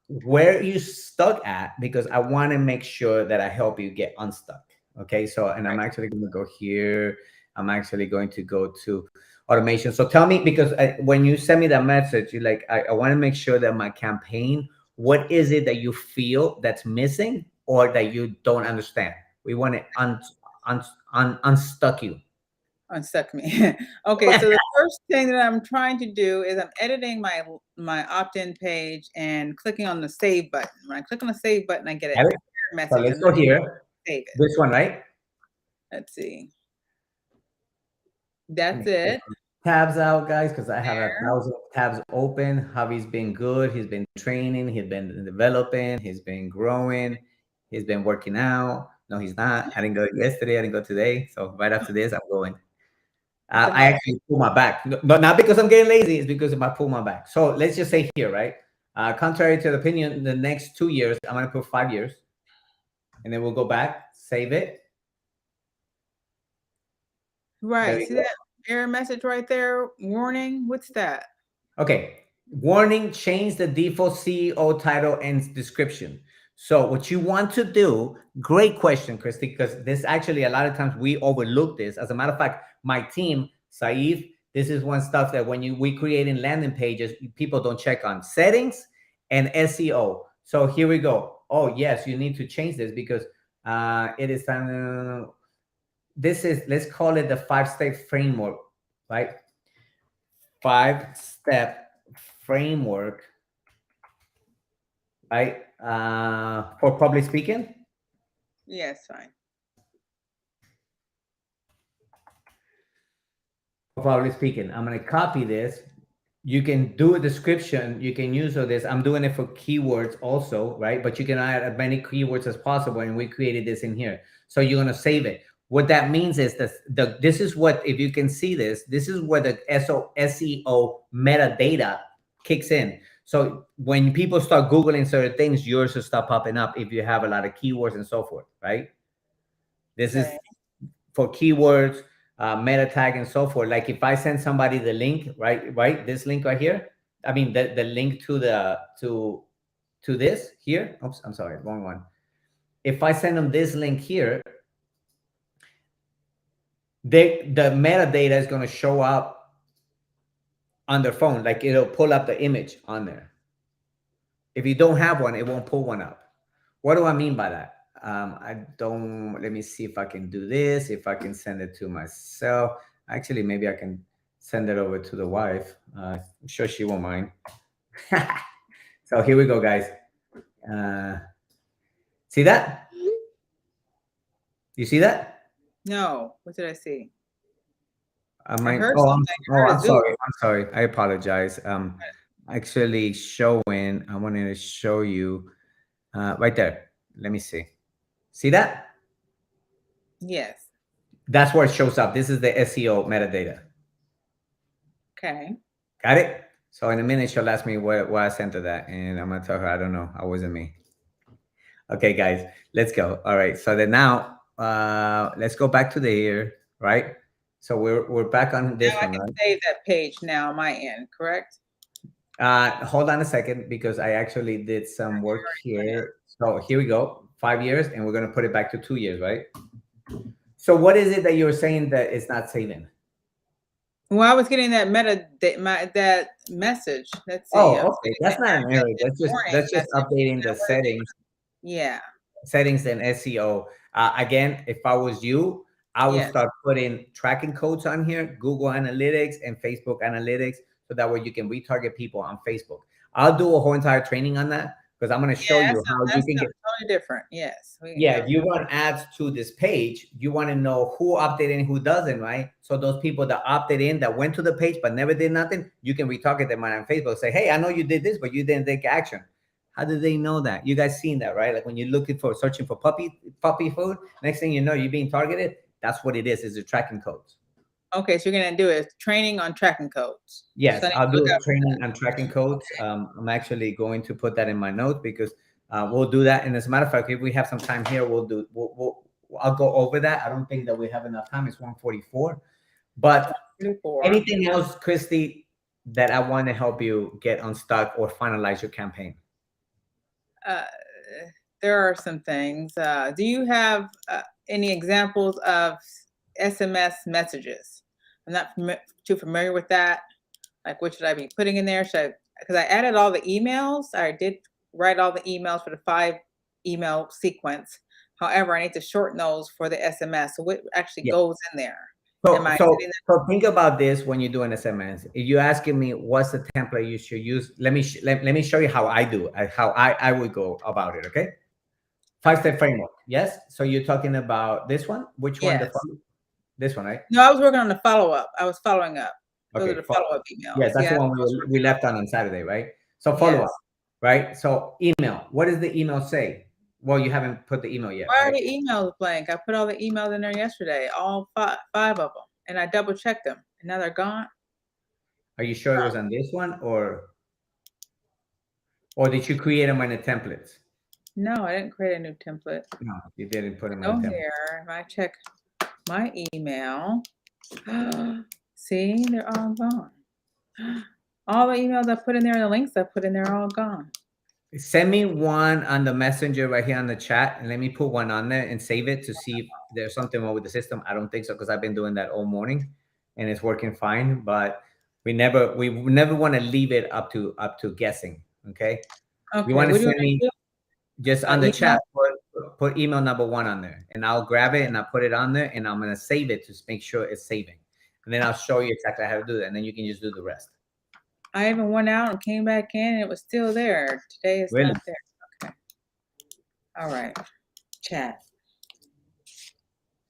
where you stuck at, because I want to make sure that I help you get unstuck. Okay. So, and I'm actually going to go here. I'm actually going to go to automation. So tell me, because when you send me that message, you're like, I want to make sure that my campaign, what is it that you feel that's missing or that you don't understand? We want to unstuck you. Unstuck me. Okay, so the first thing that I'm trying to do is I'm editing my opt-in page and clicking on the save button. When I click on the save button, I get a Got it? message. So let's and go then here. save it. This one, right? Let's see. That's it. Tabs out, guys, because I have There. 1,000 tabs open. Javi's been good. He's been training. He's been developing. He's been growing. He's been working out. No, he's not. I didn't go yesterday. I didn't go today. So right after this, I'm going. I actually pull my back, but not because I'm getting lazy. It's because I pull my back. So let's just say here, right? Contrary to the opinion, the next 2 years, I'm going to put 5 years. And then we'll go back, save it. Right. See that error message right there? Warning. What's that? Okay. Warning, change the default CEO title and description. So what you want to do, great question, Christy, because this actually, a lot of times we overlook this. As a matter of fact, my team, Saif, this is one stuff that when we creating landing pages, people don't check on settings and SEO. So here we go. Oh, yes, you need to change this because it is time. This is, let's call it the 5-step framework, right? 5-step framework, right? For public speaking. Yes, fine. For public speaking, I'm going to copy this. You can do a description. You can use all this. I'm doing it for keywords also, right? But you can add as many keywords as possible. And we created this in here. So you're going to save it. What that means is that this is what, if you can see this, this is where the SEO metadata kicks in. So when people start Googling certain things, yours will start popping up if you have a lot of keywords and so forth, right? This is for keywords, meta tag and so forth. Like if I send somebody the link, right? This link right here. I mean, the link to this here. Oops, I'm sorry, wrong one. If I send them this link here, the metadata is going to show up on their phone. Like it'll pull up the image on there. If you don't have one, it won't pull one up. What do I mean by that? Let me see if I can do this, if I can send it to myself. Actually, maybe I can send it over to the wife. I'm sure she won't mind. So here we go, guys. See that? You see that? No. What did I see? I'm sorry. I apologize. Actually showing, I wanted to show you right there. Let me see. See that? Yes. That's where it shows up. This is the SEO metadata. Okay. Got it? So in a minute, she'll ask me where I sent her that. And I'm going to tell her, I don't know. It wasn't me. Okay, guys, let's go. All right. So then now, let's go back to the here, right? So we're back on this one. I can save that page now on my end, correct? Hold on a second, because I actually did some work here. So here we go, 5 years, and we're going to put it back to 2 years, right? So what is it that you're saying that it's not saving? Well, I was getting that that message. Let's see. Oh, okay. That's not an error. That's just updating the settings. Yeah. Settings and SEO. Again, if I was you, I would start putting tracking codes on here, Google Analytics and Facebook Analytics, so that way you can retarget people on Facebook. I'll do a whole entire training on that, because I'm going to show you how you can get totally different. Yes. Yeah, if you run ads to this page, you want to know who opted in, who doesn't, right? So those people that opted in, that went to the page but never did nothing, you can retarget them on Facebook. Say, hey, I know you did this, but you didn't take action. How do they know that? You guys seen that, right? Like when you're looking for, searching for puppy food, next thing you know, you're being targeted. That's what it is the tracking codes. Okay, so you're going to do it training on tracking codes. Yes, I'll do a training on tracking codes. I'm actually going to put that in my notes, because we'll do that. And as a matter of fact, if we have some time here, I'll go over that. I don't think that we have enough time. It's 1:44. But anything else, Christy, that I want to help you get unstuck or finalize your campaign? There are some things. Do you have any examples of SMS messages? I'm not too familiar with that. Like, what should I be putting in there? Because I added all the emails. I did write all the emails for the 5-email sequence. However, I need to shorten those for the SMS. So what actually goes in there? So, Am I so, hitting so think about this when you do an SMS. If you're asking me what's the template you should use, let me show you how I do, how I would go about it. Okay, 5-step framework. Yes. So you're talking about this one. Which one? Yes. This one, right? No, I was working on the follow-up. I was following up. Those are the follow- follow-up emails. Yes, that's the one I was we working left on Saturday, right? So follow Yes. up, right? So email. What does the email say? Well, you haven't put the email yet, Why are right? the emails blank? I put all the emails in there yesterday, all five of them, and I double checked them, and now they're gone. Are you sure it was on this one, or did you create them in the templates? No, I didn't create a new template. No, you didn't put them in Go the template. here, and I check my email. See, they're all gone. All the emails I put in there and the links I put in there are all gone. Send me one on the messenger right here on the chat, and let me put one on there and save it to see if there's something wrong with the system. I don't think so, because I've been doing that all morning, and it's working fine. But we never want to leave it up to guessing. Okay. Okay, You want to what do send me do? just on the email? chat, put email number 1 on there, and I'll grab it and I'll put it on there, and I'm gonna save it to make sure it's saving, and then I'll show you exactly how to do that, and then you can just do the rest. I even went out and came back in and it was still there. Today it's Really? not there. Okay. All right. Chat.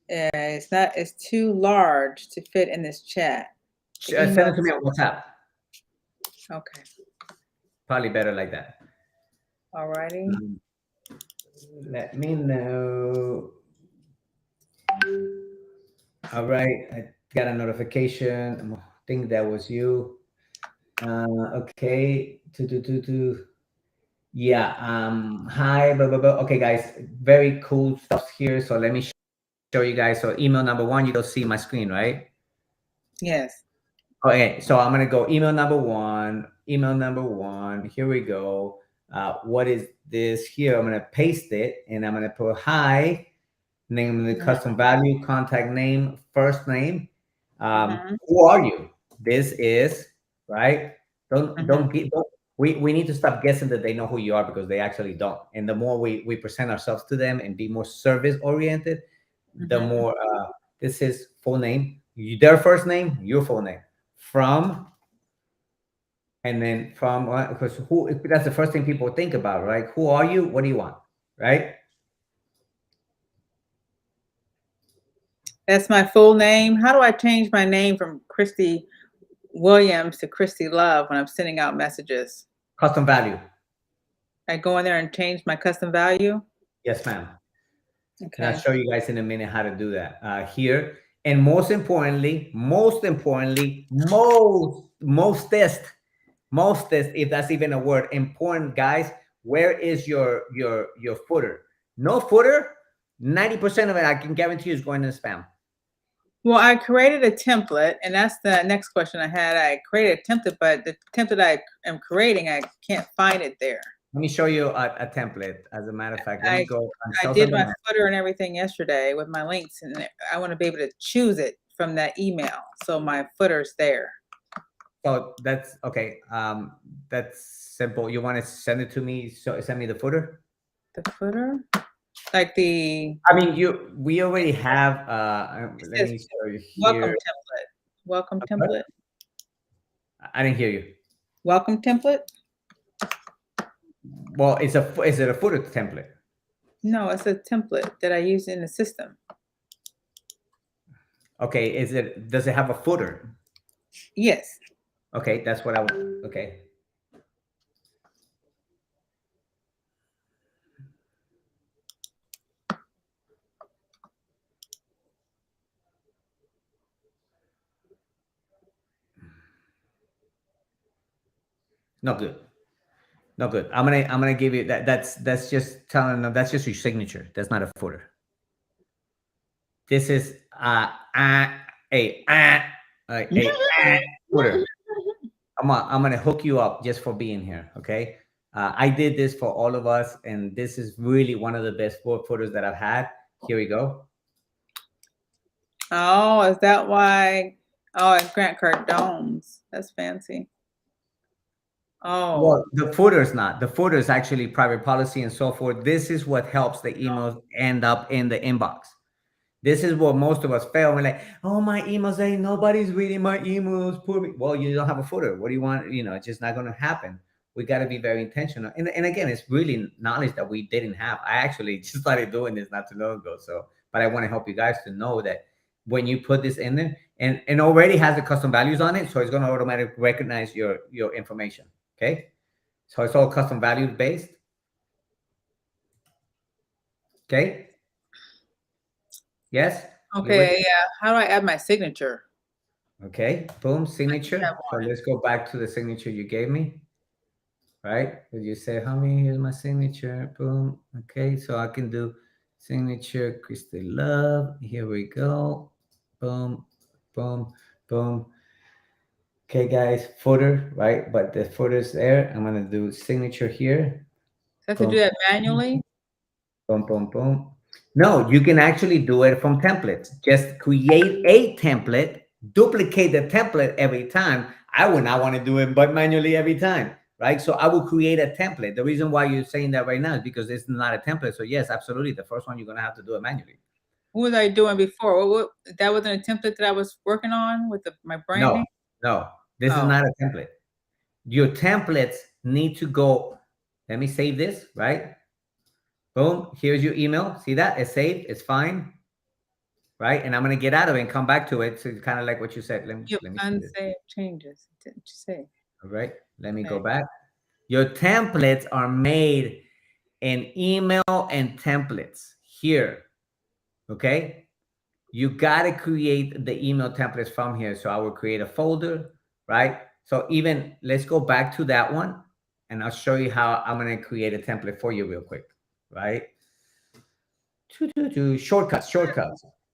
It's too large to fit in this chat. Send it to me on WhatsApp. Okay. Probably better like that. All righty. Let me know. All right, I got a notification. I think that was you. Okay. Yeah. Hi. Blah, blah, blah. Okay, guys. Very cool stuff here. So let me show you guys. So email number 1, you don't see my screen, right? Yes. Okay. So I'm gonna go email number 1. Email number 1. Here we go. What is this here? I'm gonna paste it, and I'm gonna put hi. Name the custom value, contact name, first name. Who are you? This is right. We need to stop guessing that they know who you are, because they actually don't. And the more we present ourselves to them and be more service oriented, the more this is full name, their first name, your full name, from, and then from, because that's the first thing people think about, right? Who are you? What do you want? Right? That's my full name. How do I change my name from Christy Williams to Christy Love when I'm sending out messages? Custom value. I go in there and change my custom value? Yes, ma'am. Okay. And I'll show you guys in a minute how to do that here. And most importantly, mostest, if that's even a word, important, guys, where is your footer? No footer, 90% of it, I can guarantee you, is going to spam. Well, I created a template, and that's the next question I had. I created a template, but the template I am creating, I can't find it there. Let me show you a template. As a matter of fact, let me go. I did my footer and everything yesterday with my links, and I want to be able to choose it from that email, so my footer's there. So that's okay. That's simple. You want to send it to me? So send me the footer. The footer, like the. I mean, we already have. Let me show you Welcome here. template. Welcome template. I didn't hear you. Welcome template. Well, is it a footer template? No, it's a template that I use in the system. Okay, does it have a footer? Yes. Okay, that's what I want. Okay. Not good. Not good. I'm gonna give you that. That's just telling them that's just your signature. That's not a footer. This is a footer. I'm gonna hook you up just for being here. Okay. I did this for all of us, and this is really one of the best footers that I've had. Here we go. Oh, is that why? Oh, and Grant Cardone's. That's fancy. Oh. Well, the footer is not. The footer is actually private policy and so forth. This is what helps the emails end up in the inbox. This is what most of us fail. We're like, oh, my emails, ain't nobody's reading my emails. Poor me. Well, you don't have a footer. What do you want? It's just not going to happen. We got to be very intentional. And again, it's really knowledge that we didn't have. I actually just started doing this not too long ago. But I want to help you guys to know that when you put this in there, and already has the custom values on it, so it's going to automatically recognize your information. Okay, so it's all custom values based. Okay. Yes. Okay, yeah. How do I add my signature? Okay. Boom. Signature. have So one. let's go back to the signature you gave me. Right? Did you say, homie, here's my signature? Boom. Okay. So I can do signature Christy Love. Here we go. Boom. Boom. Boom. Okay, guys. Footer, right? But the footer's there. I'm gonna do signature here. So I have to do that manually? Boom, boom, boom. No, you can actually do it from templates. Just create a template, duplicate the template every time. I would not want to do it but manually every time, right? So I will create a template. The reason why you're saying that right now is because it's not a template. So yes, absolutely. The first one, you're going to have to do it manually. What was I doing before? What that wasn't a template that I was working on with my branding? No, this is not a template. Your templates need to go. Let me save this, right? Boom, here's your email. See that? It's saved. It's fine. Right? And I'm going to get out of it and come back to it. So it's kind of like what you said. Let me see this. Unsaved changes. Didn't you say? All right. Let me go back. Your templates are made in email and templates here. Okay. You got to create the email templates from here. So I will create a folder, right? So even let's go back to that one and I'll show you how I'm going to create a template for you real quick, right? Shortcuts,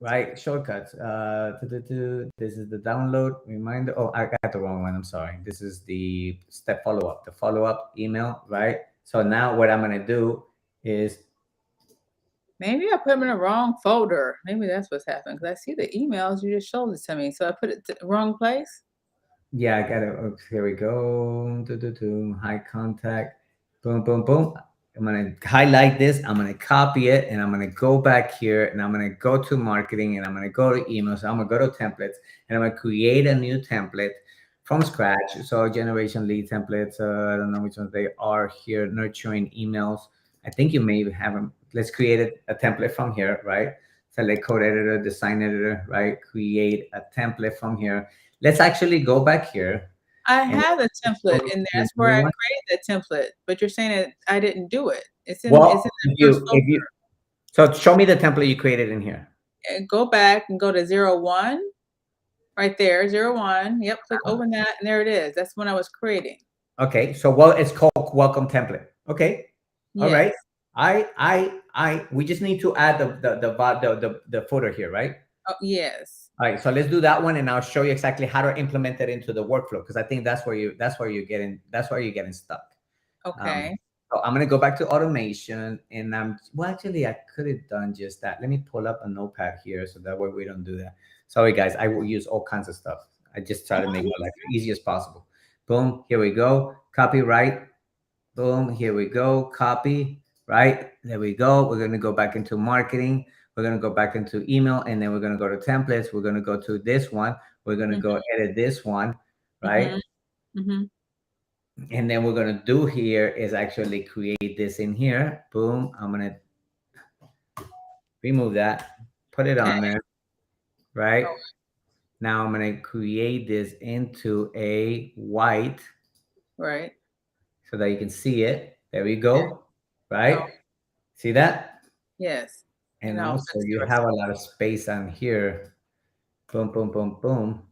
right? Shortcuts. This is the download reminder. Oh, I got the wrong one. I'm sorry. This is the step follow-up, the follow-up email, right? So now what I'm going to do is. Maybe I put them in the wrong folder. Maybe that's what's happening because I see the emails. You just showed it to me. So I put it to the wrong place? Yeah, I got it. Oh, here we go. High contact. Boom, boom, boom. I'm going to highlight this. I'm going to copy it and I'm going to go back here and I'm going to go to marketing and I'm going to go to email. So I'm going to go to templates and I'm going to create a new template from scratch. So generation lead templates. I don't know which ones they are here. Nurturing emails. I think you may have them. Let's create a template from here, right? Select code editor, design editor, right? Create a template from here. Let's actually go back here. I have a template in there. That's where I created that template. But you're saying that I didn't do it. It's in the first folder. So show me the template you created in here. And go back and go to 01. Right there, 01. Yep, click open that, and there it is. That's when I was creating. Okay, so it's called welcome template. Okay, all right. We just need to add the footer here, right? Oh, yes. All right, so let's do that one, and I'll show you exactly how to implement it into the workflow because I think that's where you're getting stuck. Okay. So I'm gonna go back to automation, and actually I could have done just that. Let me pull up a notepad here so that way we don't do that. Sorry guys, I will use all kinds of stuff. I just try to make my life as easy as possible. Boom, here we go. Copyright. Boom, here we go. Copy. Right, there we go. We're gonna go back into marketing. We're going to go back into email and then we're going to go to templates. We're going to go to this one. We're going to go edit this one, right? And then we're going to do here is actually create this in here. Boom. I'm going to remove that, put it on there, right? Now I'm going to create this into a white. Right. So that you can see it. There we go. Right? See that? Yes. And also you have a lot of space on here. Boom, boom, boom, boom.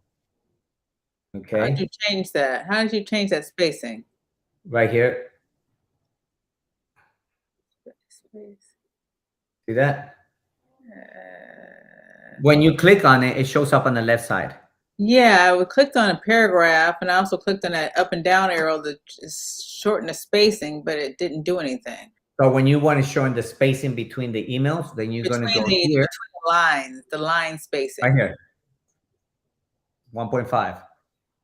Okay. How did you change that? How did you change that spacing? Right here. See that? When you click on it, it shows up on the left side. Yeah, I clicked on a paragraph and I also clicked on that up and down arrow to shorten the spacing, but it didn't do anything. So when you want to show the spacing between the emails, then you're going to go here. Between the lines, the line spacing. Right here. 1.5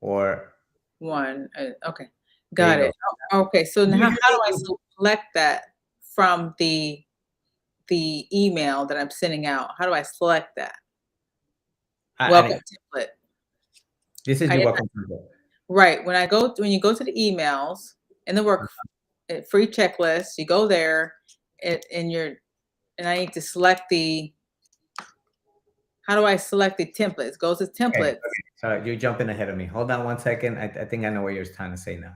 or 1. Okay. Got it. Okay. So now how do I select that from the the email that I'm sending out? How do I select that? I Welcome didn't- template. this is I the didn't- welcome template. Right. When you go to the emails in the work free checklist, you go there and I need to select how do I select the templates? Go to templates. So you're jumping ahead of me. Hold on one second. I think I know what you're trying to say now.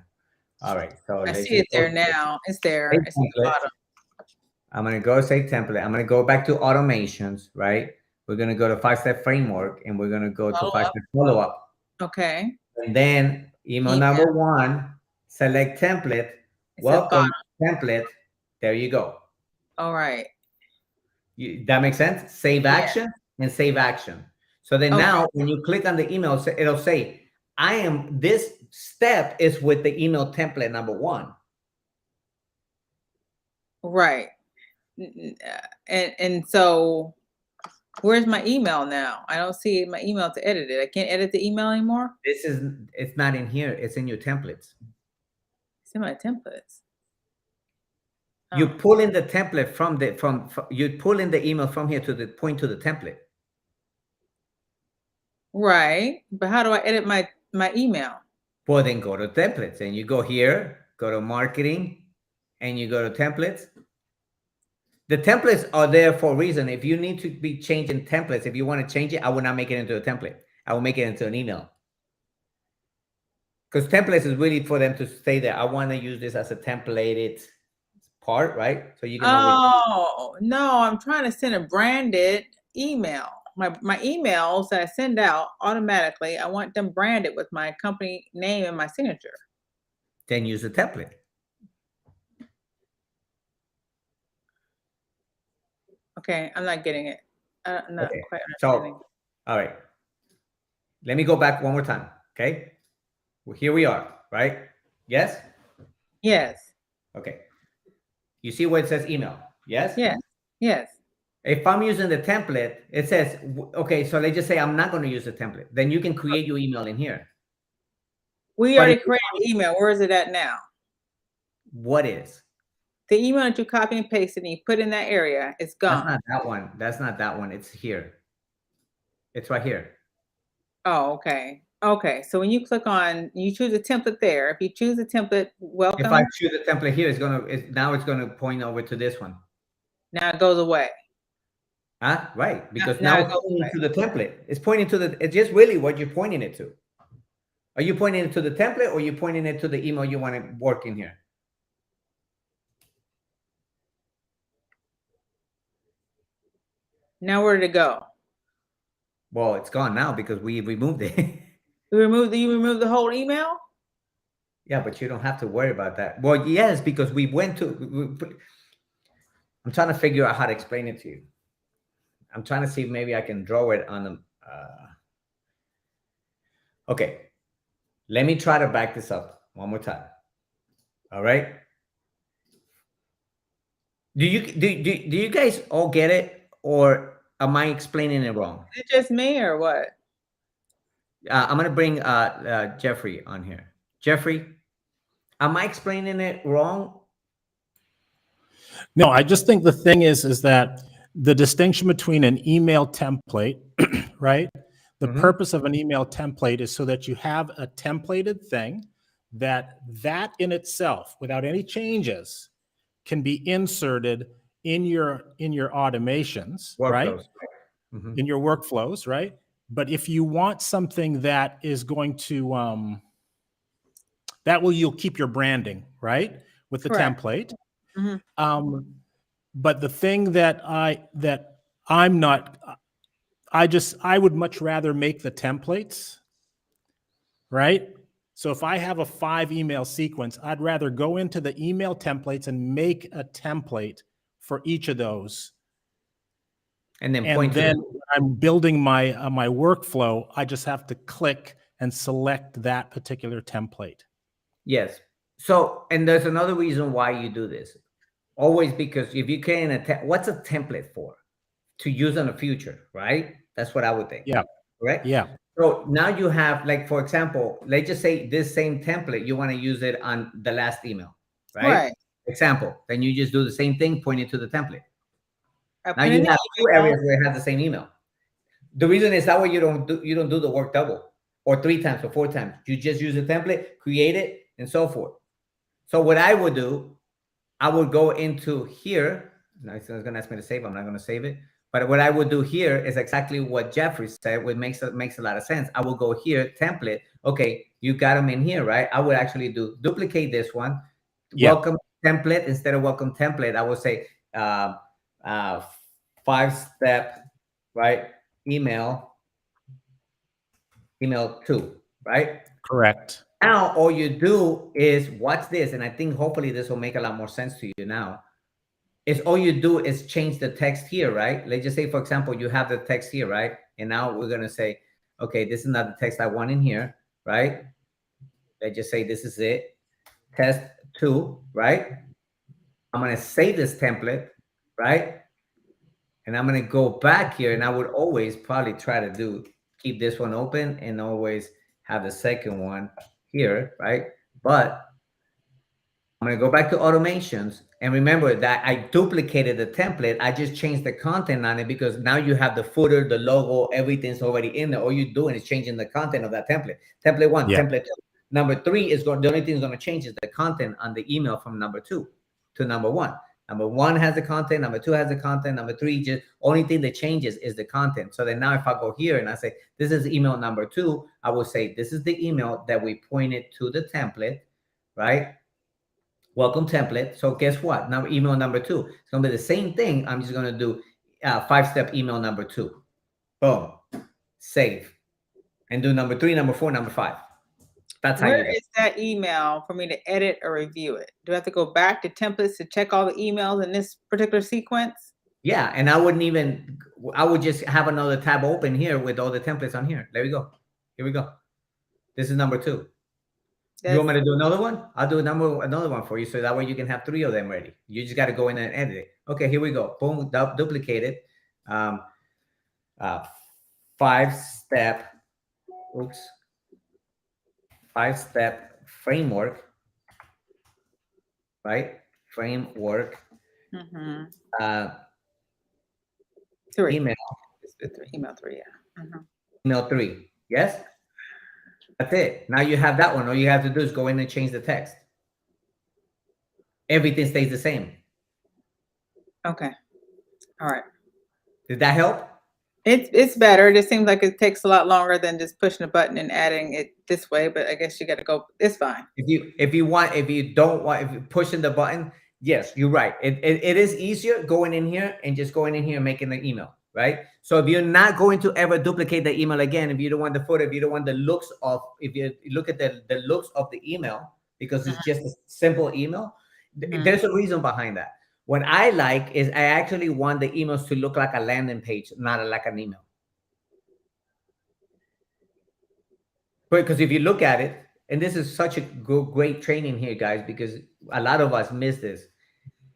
All right. So I let's see it just go there to- now. It's there. Save It's at the template. bottom. I'm going to go say template. I'm going to go back to automations, right? We're going to go to 5-step framework and we're going to go to Follow 5-step follow-up. Okay. And then email Email. number 1, select template. It's at the Welcome bottom. template. There you go. All right. That makes sense? Save Yeah. action and save action. So then Okay. now when you click on the email, it'll say, this step is with the email template number 1. Right. And so where's my email now? I don't see my email to edit it. I can't edit the email anymore. It's not in here. It's in your templates. It's in my templates. You Oh, pull in the template you pull in the email from here to the point to the template. right. But how do I edit my email? Well, then go to templates and you go here, go to marketing, and you go to templates. The templates are there for a reason. If you need to be changing templates, if you want to change it, I will not make it into a template. I will make it into an email. Because templates is really for them to say that I want to use this as a templated part, right? So you can always, Oh, no, I'm trying to send a branded email. My emails that I send out automatically, I want them branded with my company name and my signature. then use a template. Okay, I'm not getting it. I'm not Okay, quite understanding. So, all right. Let me go back one more time. Okay. Well, here we are, right? Yes. Yes, Okay. You see where it says email? Yes. yes, yes. If I'm using the template, it says, okay, so let's just say I'm not going to use the template. Then you can create your email in here. We But already if- created the email. Where is it at now? What is? The email that you copy and pasted and you put in that area, it's That's gone. not that one. That's not that one. It's here. It's right here. Oh, okay. Okay, so when you click on, you choose a template there. If you choose a template, welcome, If I choose the template here, now it's going to point over to this one. now it goes away. Huh? Right. Because now now it it's goes pointing away. to the template. It's pointing to it's just really what you're pointing it to. Are you pointing it to the template or are you pointing it to the email you want to work in here? Now where did it go? Well, it's gone now because we removed it. You removed the whole email? Yeah, but you don't have to worry about that. Well, yes, because we went to. I'm trying to figure out how to explain it to you. I'm trying to see if maybe I can draw it on the. Okay, let me try to back this up one more time. All right. Do you guys all get it, or am I explaining it wrong? Is it just me or what? I'm gonna bring Jeffrey on here. Jeffrey, am I explaining it wrong? No, I just think the thing is that the distinction between an email template, right? The Mhm. purpose of an email template is so that you have a templated thing that in itself, without any changes, can be inserted in your automations, right? Workflows. Mhm. In your workflows, right? But if you want something that is going to you'll keep your branding, right? With the Correct. template. Mhm. But the thing that I'm not, I would much rather make the templates, right? So if I have a 5 email sequence, I'd rather go into the email templates and make a template for each of those. And then And point then to when I'm building my my workflow, I just have to click and select that particular template. yes. So, and there's another reason why you do this. Always because if you can, what's a template for? To use in the future, right? That's what I would think. Yeah. Correct? Yeah. So now you have, like, for example, let's just say this same template, you want to use it on the last email, right? Right. Example. Then you just do the same thing, point it to the template. I Now put in you the have two email. areas where it has the same email. The reason is that way you don't do the work double or 3 times or 4 times. You just use a template, create it, and so forth. So what I would do, I would go into here. Now it's going to ask me to save. I'm not going to save it. But what I would do here is exactly what Jeffrey said, which makes a lot of sense. I will go here, template. Okay, you got them in here, right? I would actually duplicate this one. Yeah. Welcome template. Instead of welcome template, I would say 5-step, right? Email 2, right? Correct. Now all you do is watch this, and I think hopefully this will make a lot more sense to you now. Is all you do is change the text here, right? Let's just say, for example, you have the text here, right? And now we're gonna say, okay, this is not the text I want in here, right? Let's just say this is it. Test 2, right? I'm gonna save this template, right? And I'm gonna go back here, and I would always probably try to keep this one open and always have the second one here, right? But I'm gonna go back to automations, and remember that I duplicated the template. I just changed the content on it because now you have the footer, the logo, everything's already in there. All you're doing is changing the content of that template. Template 1, Yeah. template 2. Number 3 is the only thing that's gonna change is the content on the email from number 2 to number 1. Number 1 has the content, number 2 has the content, number 3 just only thing that changes is the content. So then now if I go here and I say this is email number 2, I will say this is the email that we pointed to the template, right? Welcome template. So guess what? Now email number 2. It's gonna be the same thing. I'm just gonna do 5-step email number 2. Boom. Save. And do number 3, number 4, number 5. That's how you Where do it. is that email for me to edit or review it? Do I have to go back to templates to check all the emails in this particular sequence? Yeah, and I would just have another tab open here with all the templates on here. There we go. Here we go. This is number 2. You want me to do another one? I'll do another one for you, so that way you can have 3 of them ready. You just got to go in and edit it. Okay, here we go. Boom, duplicate it. 5-step, 5-step framework, right? Framework. Mm-hmm. 3. Email 3, yeah. Mm-hmm. Email 3. Yes? That's it. Now you have that one. All you have to do is go in and change the text. Everything stays the same. Okay. All right. Did that help? It's better. It just seems like it takes a lot longer than just pushing a button and adding it this way, but I guess you got to go. It's fine. If you pushing the button, yes, you're right. It is easier going in here and just going in here and making the email, right? So if you're not going to ever duplicate the email again, if you don't want the footer, if you don't want the looks of, if you look at the looks of the email, because it's just a simple email, there's a reason behind that. What I like is I actually want the emails to look like a landing page, not like an email. Because if you look at it, and this is such a great training here, guys, because a lot of us miss this.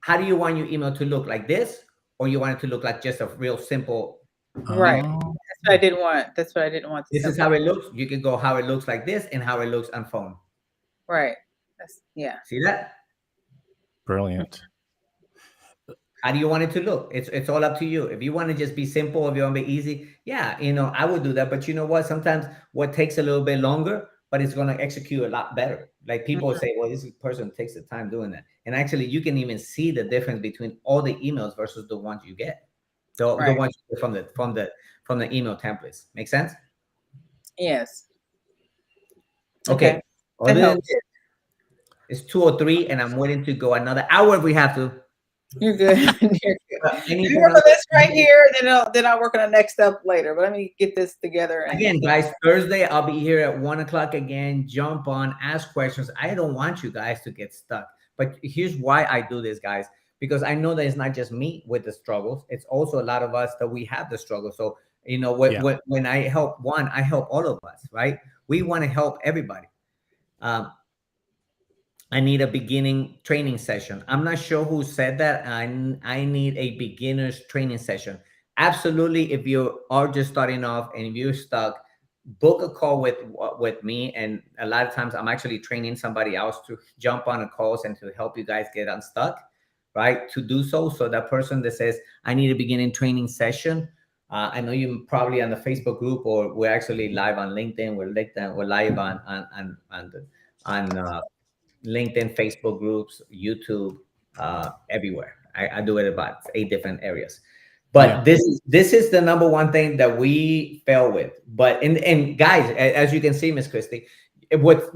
How do you want your email to look, like this, or you want it to look like just a real simple? Right. That's what I didn't want. That's what I didn't want. This is how it looks. You can go how it looks like this and how it looks on phone. Right. Yeah. See that? Brilliant. How do you want it to look? It's all up to you. If you want to just be simple, if you want to be easy, yeah, I would do that. But you know what? Sometimes what takes a little bit longer, but it's going to execute a lot better. Like people say, well, this person takes the time doing that. And actually, you can even see the difference between all the emails versus the ones you get. The ones you get from the email templates. Make sense? Yes. Okay. It's 2:03, and I'm waiting to go another hour if we have to. You're good. You're good. Anything Work on else? this right here, then I'll work on the next step later. But let me get this together. Again, guys, Thursday I'll be here at 1 o'clock again. Jump on, ask questions. I don't want you guys to get stuck. But here's why I do this, guys, because I know that it's not just me with the struggles. It's also a lot of us that we have the struggle. So, when I help one, I help all of us, right? We want to help everybody. I need a beginning training session. I'm not sure who said that. I need a beginner's training session. Absolutely. If you are just starting off and if you're stuck, book a call with me. And a lot of times I'm actually training somebody else to jump on a calls and to help you guys get unstuck. right, to do so. So that person that says, I need a beginning training session. I know you probably on the Facebook group, or we're actually live on LinkedIn. We're live on LinkedIn, Facebook groups, YouTube, everywhere. I do it about 8 different areas. But Yeah. this is the number one thing that we fail with. But and guys, as you can see, Miss Christie, what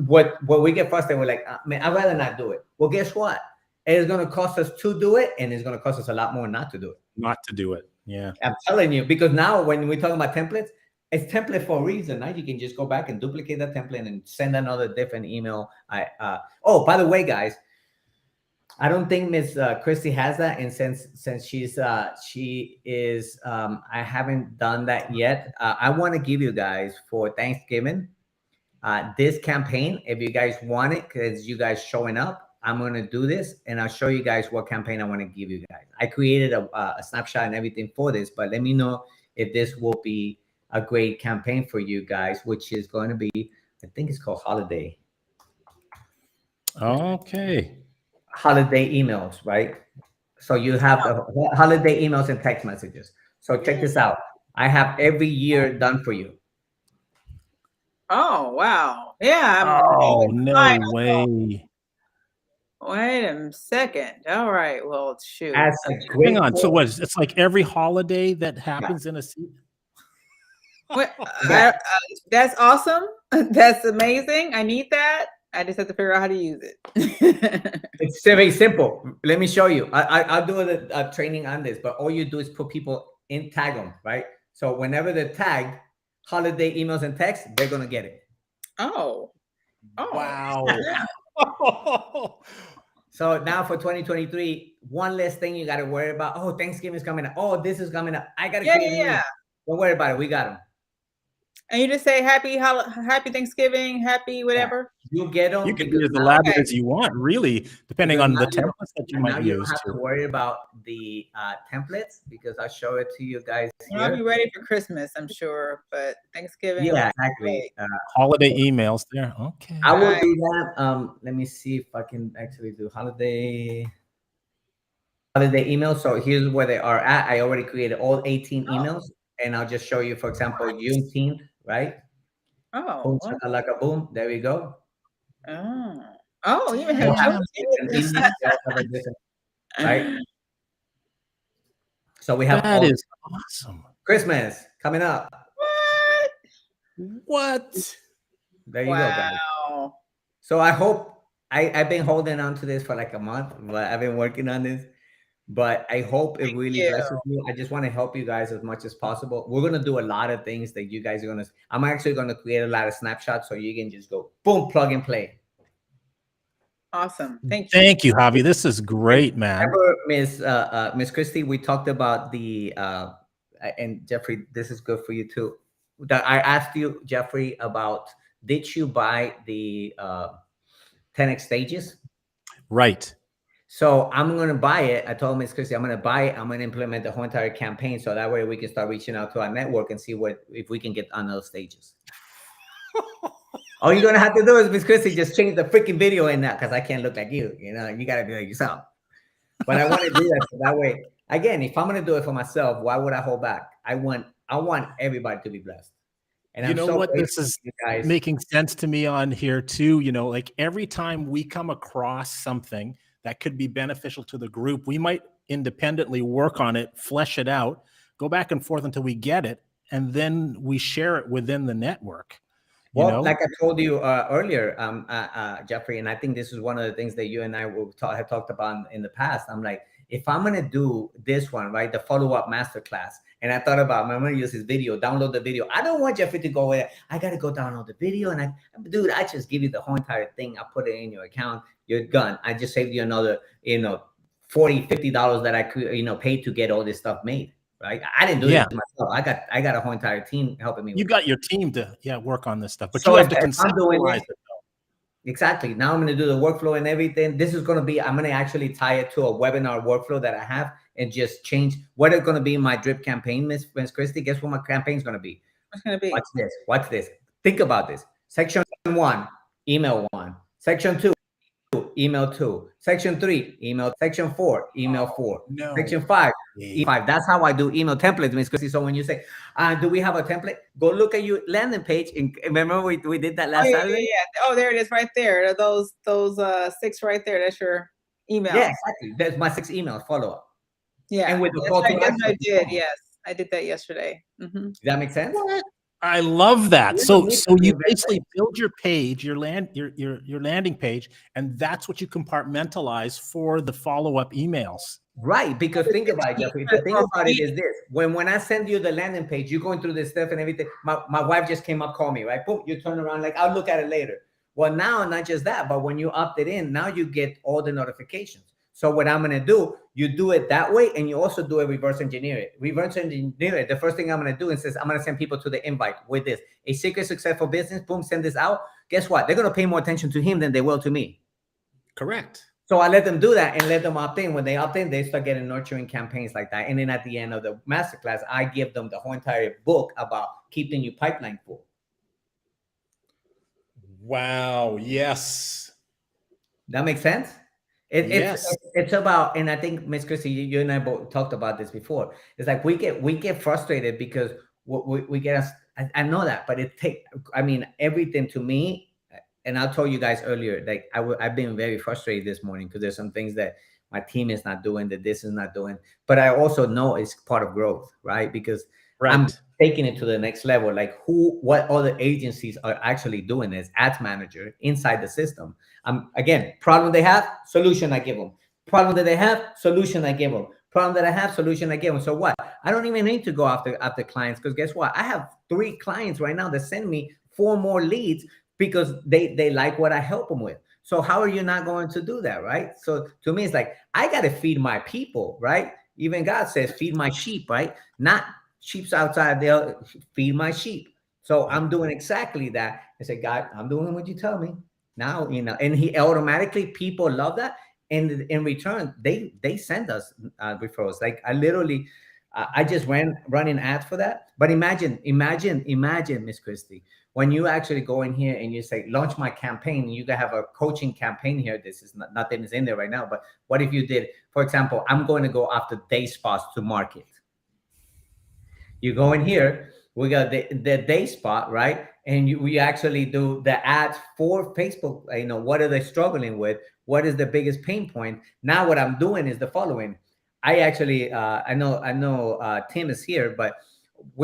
we get frustrated, we're like, man, I'd rather not do it. Well, guess what? It is going to cost us to do it, and it's going to cost us a lot more not to do it. Not to do it. Yeah. I'm telling you, because now when we're talking about templates, it's template for a reason. Now you can just go back and duplicate that template and send another different email. Oh, by the way, guys, I don't think Miss Christie has that, and since she is, I haven't done that yet. I want to give you guys for Thanksgiving this campaign. If you guys want it, because you guys showing up, I'm going to do this, and I'll show you guys what campaign I want to give you guys. I created a snapshot and everything for this, but let me know if this will be a great campaign for you guys, which is going to be, I think it's called Holiday. Okay. Holiday emails, right? So you have the holiday emails and text messages. So check this out. I have every year done for you. Oh, wow. Yeah. Oh, no way. Wait a second. All right. Well, shoot. As a Hang great on. So what? It's like every holiday that happens in a season? Wait, that's awesome. That's amazing. I need that. I just have to figure out how to use it. It's very simple. Let me show you. I'll do a training on this, but all you do is put people in, tag them, right? So whenever they're tagged, holiday emails and texts, they're going to get it. Oh. Wow. So now for 2023, one less thing you got to worry about. Oh, Thanksgiving is coming up. Oh, this is coming up. I got to create a new. Don't worry about it. We got them. And you just say happy Thanksgiving, happy whatever. You get them. You can be as elaborate as you want, really, depending on the templates that you might You use. don't have to worry about the templates, because I'll show it to you guys here. I'll be ready for Christmas, I'm sure, but Thanksgiving. Yeah, exactly. Holiday emails there. Okay. I will do that. Let me see if I can actually do holiday emails. So here's where they are at. I already created all 18 emails, and I'll just show you, for example, Juneteenth, right? Oh. Boom, shakalaka, boom. There we go. Oh, you even have right? So we have That is awesome. Christmas coming up. What? There you go, guys. So I hope I've been holding on to this for like a month, but I've been working on this. But I hope it really blesses you. I just want to help you guys as much as possible. We're going to do a lot of things that you guys are going to. I'm actually going to create a lot of snapshots so you can just go boom, plug and play. Awesome. Thank you. Thank you, Javi. This is great, man. Remember, Miss Christie, we talked about the and Jeffrey, this is good for you too. That I asked you, Jeffrey, about did you buy the 10x stages? Right. So I'm going to buy it. I told Miss Christie, I'm going to buy it. I'm going to implement the whole entire campaign. So that way we can start reaching out to our network and see if we can get on those stages. All you're going to have to do is, Miss Christie, just change the freaking video in that, because I can't look like you. You know, you got to do it yourself. But I want to do that so that way. Again, if I'm going to do it for myself, why would I hold back? I want everybody to be blessed. And you know what? This is making sense to me on here too. You know, like every time we come across something that could be beneficial to the group, we might independently work on it, flesh it out, go back and forth until we get it, and then we share it within the network. Well, like I told you earlier, Jeffrey, and I think this is one of the things that you and I have talked about in the past. I'm like, if I'm going to do this one, right, the follow-up masterclass, and I thought about, I'm going to use this video, download the video. I don't want Jeffrey to go there. I got to go download the video. And dude, I just give you the whole entire thing. I put it in your account. You're done. I just saved you another, $40, $50 that I could, paid to get all this stuff made. Right. I didn't do it myself. I got a whole entire team helping me. You got your team to work on this stuff, but so you have to conceptualize it. Exactly. Now I'm going to do the workflow and everything. This is going to be, I'm going to actually tie it to a webinar workflow that I have and just change what is going to be my drip campaign, Miss Christie. Guess what my campaign is going to be? What's going to be? Watch this. Think about this. Section 1, email 1. Section 2, email 2. Section 3, email. Section 4, email 4. No. Section 5, way. 5. That's how I do email templates, Miss Chrissy. So when you say, do we have a template? Go look at your landing page. And remember we did that last Oh, yeah, Saturday? yeah. Oh, there it is right there. Those 6 right there. That's your email. Yeah, exactly. That's my 6 emails follow-up. Yeah. And with the That's call to right. That's action. what I did. Yes. I did that yesterday. Mhm. Does that make sense? I love that. You So don't need so to you reinvent basically build your page, your landing page, and that's what you compartmentalize for the follow-up emails. Right, because think about it, Jeffrey. The thing about it is this: when I send you the landing page, you're going through this stuff and everything. My wife just came up, called me, right? Boom, you turn around, like, I'll look at it later. Well, now not just that, but when you opted in, now you get all the notifications. So what I'm gonna do, you do it that way, and you also do a reverse engineer it. Reverse engineer it. The first thing I'm gonna do is I'm gonna send people to the invite with this: a secret successful business. Boom, send this out. Guess what? They're gonna pay more attention to him than they will to me. Correct. So I let them do that and let them opt in. When they opt in, they start getting nurturing campaigns like that. And then at the end of the masterclass, I give them the whole entire book about keeping your pipeline full. Wow. Yes. That makes sense? Yes. It's about, and I think Miss Chrissy, you and I both talked about this before. It's like we get frustrated because we get us. I know that, but everything to me. And I told you guys earlier, like I've been very frustrated this morning because there's some things that my team is not doing, that this is not doing. But I also know it's part of growth, right? Because I'm taking it to the next level. Like what other agencies are actually doing as ads manager inside the system. Again, problem they have, solution I give them. Problem that they have, solution I give them. Problem that I have, solution I give them. So what? I don't even need to go after clients, because guess what? I have 3 clients right now that send me 4 more leads because they like what I help them with. So how are you not going to do that, right? So to me, it's like, I got to feed my people, right? Even God says, feed my sheep, right? Not sheep's outside there, feed my sheep. So I'm doing exactly that. I say, God, I'm doing what you tell me. Now, and he automatically, people love that. And in return, they send us referrals. Like I literally, I just running ads for that. But imagine, Miss Christie, when you actually go in here and you say, launch my campaign, you have a coaching campaign here. This is nothing is in there right now. But what if you did, for example, I'm going to go after day spots to market. You go in here, we got the day spot, right? And we actually do the ads for Facebook. What are they struggling with? What is the biggest pain point? Now what I'm doing is the following. I actually, I know Tim is here, but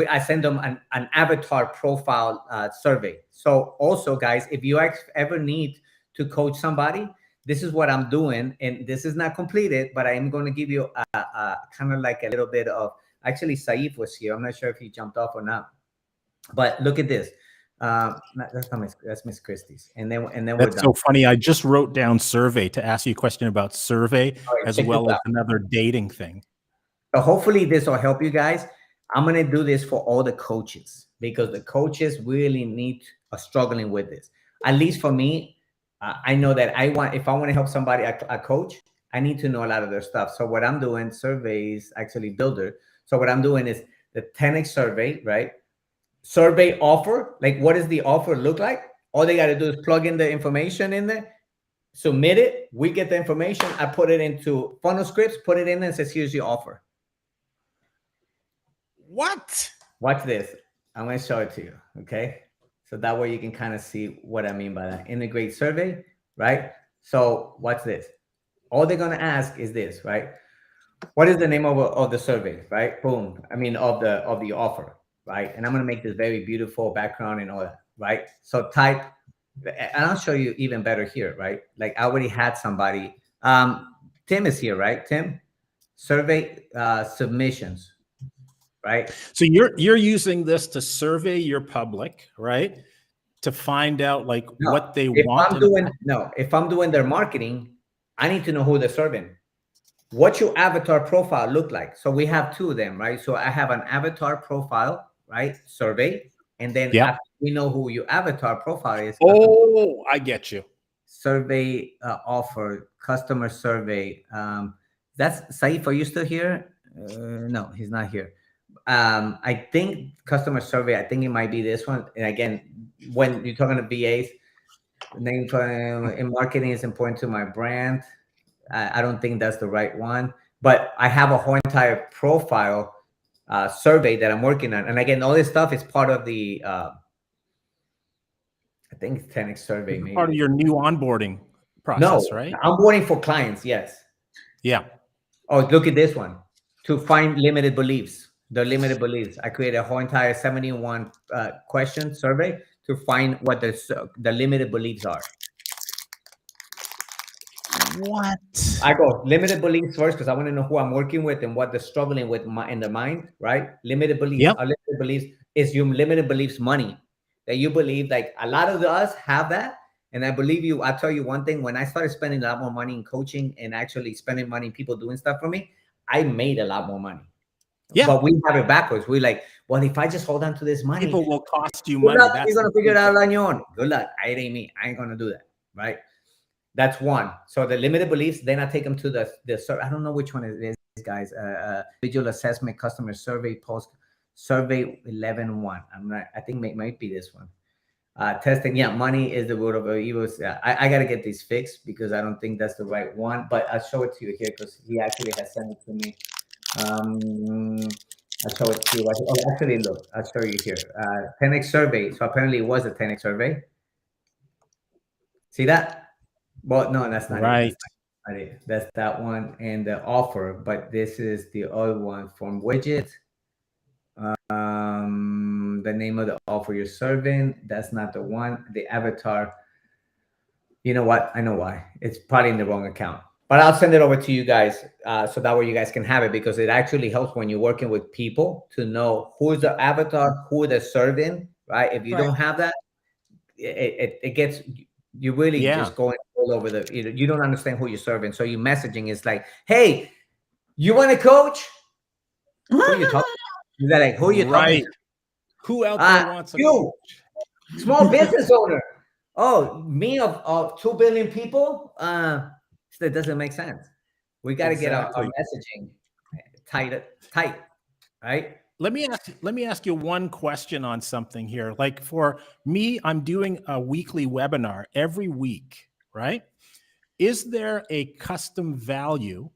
I send them an avatar profile survey. So also, guys, if you ever need to coach somebody, this is what I'm doing. And this is not completed, but I am going to give you a kind of like a little bit of, actually, Saif was here. I'm not sure if he jumped off or not. But look at this. That's Miss Christie's. And then we're done. So funny. I just wrote down survey to ask you a question about survey, as well as another dating thing. So hopefully this will help you guys. I'm going to do this for all the coaches, because the coaches really are struggling with this. At least for me, I know that if I want to help somebody, a coach, I need to know a lot of their stuff. So what I'm doing, surveys, actually builder. So what I'm doing is the 10X survey, right? Survey offer, like what does the offer look like? All they got to do is plug in the information in there, submit it. We get the information. I put it into funnel scripts, put it in there, and says, here's your offer. What? Watch this. I'm going to show it to you. Okay. So that way you can kind of see what I mean by that. Integrate survey, right? So watch this. All they're going to ask is this, right? What is the name of the survey, right? Boom. I mean, of the offer, right? And I'm going to make this very beautiful background and all that, right? So type, and I'll show you even better here, right? Like I already had somebody. Tim is here, right? Tim, survey submissions, right? So you're using this to survey your public, right? To find out what they want. If I'm doing their marketing, I need to know who they're serving. What's your avatar profile look like? So we have 2 of them, right? So I have an avatar profile, right? Survey. And then after we know who your avatar profile is. Oh, I get you. Survey offer, customer survey. That's Saif, are you still here? No, he's not here. I think customer survey, I think it might be this one. And again, when you're talking to VAs, Name for in marketing is important to my brand. I don't think that's the right one, but I have a whole entire profile survey that I'm working on. And again, all this stuff is part of the, I think it's 10X survey. Maybe. Part of your new onboarding process, right? Onboarding for clients. Yes. Yeah. Oh, look at this one. To find limited beliefs, the limited beliefs. I created a whole entire 71 question survey to find what the limited beliefs are. What? I go limited beliefs first because I want to know who I'm working with and what they're struggling with in the mind, right? Limited beliefs. Yep. Our limited beliefs is your limited beliefs money. That you believe, like a lot of us have that. And I believe you, I'll tell you one thing, when I started spending a lot more money in coaching and actually spending money in people doing stuff for me, I made a lot more money. Yeah. But we have it backwards. We're like, well, if I just hold on to this money, People will cost you good money. luck, That's you're gonna the figure it thing. out on your own. Good luck. It ain't me. I ain't gonna do that. Right. That's one. So the limited beliefs, then I take them to the I don't know which one it is, guys. Visual assessment, customer survey, post survey 11.1. I'm not, I think it might be this one. Testing, yeah, money is the root of evil. I got to get these fixed because I don't think that's the right one, but I'll show it to you here because he actually has sent it to me. I'll show it to you. Oh, actually, look, I'll show you here. 10X survey. So apparently it was a 10X survey. See that? Well, no, that's not Right. it. That's not it. That's that one and the offer, but this is the other one from widget. The name of the offer you're serving, that's not the one. The avatar, you know what? I know why. It's probably in the wrong account, but I'll send it over to you guys so that way you guys can have it because it actually helps when you're working with people to know who's the avatar, who they're serving, right? If you don't have that, it gets, you really just going all over the, you don't understand who you're serving. So your messaging is like, hey, you want to coach? Who are you talking? Is that like, who are you talking to? Who out there wants a you, small business owner? Oh, me of 2 billion people? That doesn't make sense. We got to get our messaging tight, right? Let me ask you one question on something here. Like for me, I'm doing a weekly webinar every week, right? Is there a custom value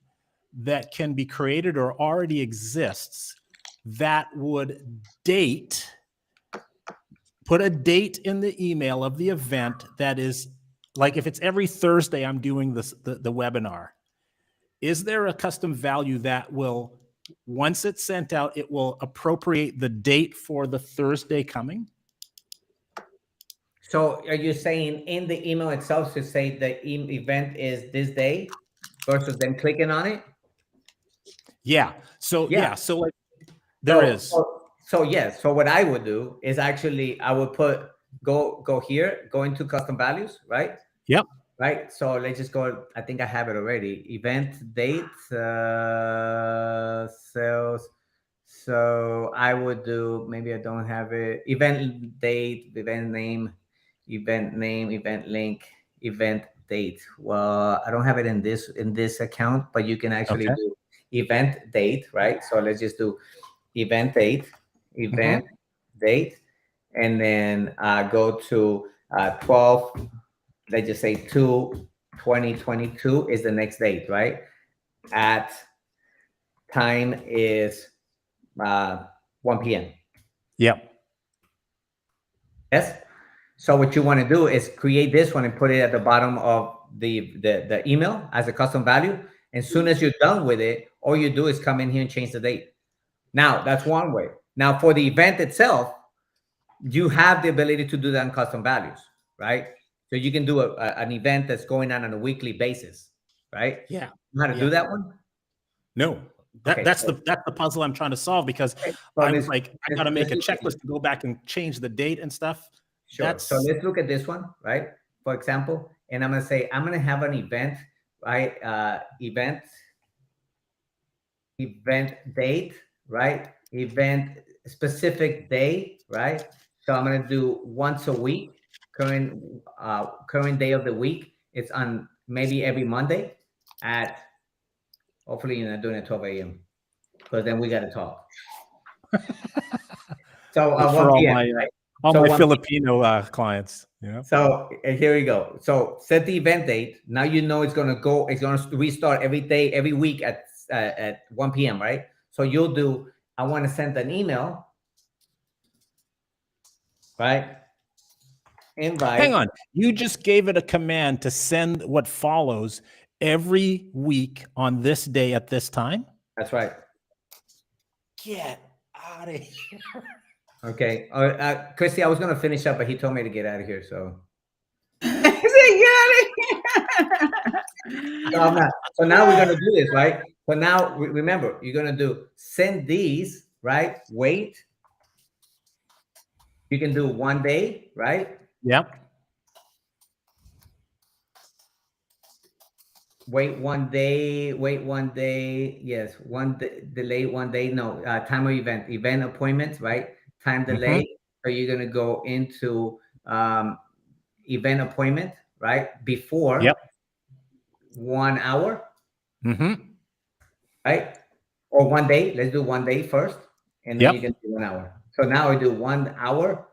that can be created or already exists that would put a date in the email of the event that is like if it's every Thursday I'm doing the webinar, is there a custom value that will, once it's sent out, it will appropriate the date for the Thursday coming? So are you saying in the email itself to say the event is this day versus them clicking on it? Yeah. So yeah. So like there is. So yes. So what I would do is actually I would put go here, go into custom values, right? Yep. Right. So let's just go. I think I have it already. Event date, sales. So I would do, maybe I don't have it. Event date, event name, event link, event date. Well, I don't have it in this account, but you can actually do event date, right? So let's just do event date, date, and then go to 12. Let's just say 2/20/22 is the next date, right? At time is 1 p.m. Yep. Yes. So what you want to do is create this one and put it at the bottom of the email as a custom value. And as soon as you're done with it, all you do is come in here and change the date. Now that's one way. Now for the event itself, you have the ability to do that in custom values, right? So you can do an event that's going on a weekly basis, right? Yeah. You know how to do that one? No. That's the puzzle I'm trying to solve because I'm like, I got to make a checklist to go back and change the date and stuff. Sure. So let's look at this one, right? For example, and I'm going to say, I'm going to have an event, right? Event date, right? Event specific day, right? So I'm going to do once a week, current day of the week. It's on maybe every Monday at, hopefully you're not doing it at 12 a.m. because then we got to talk. So 1 p.m. All So my one- Filipino clients. Yeah. So here we go. So set the event date. Now you know it's gonna go. It's gonna restart every day, every week at 1 p.m. Right? So you'll do. I want to send an email. Right? Invite. Hang on. You just gave it a command to send what follows every week on this day at this time? That's right. Get out of here. Okay. Christy, I was gonna finish up, but he told me to get out of here. So. So, I'm not. So now we're gonna do this, right? So now remember, you're gonna do send these, right? Wait. You can do 1 day, right? Yep. Wait 1 day. Wait 1 day. Yes, delay 1 day. No, time of event appointments, right? Time delay. So you're gonna go into event appointment, right? Before. Yep. 1 hour. Mm-hmm. Right? Or 1 day. Let's do 1 day first, and then you can do 1 hour. So now we do 1 hour.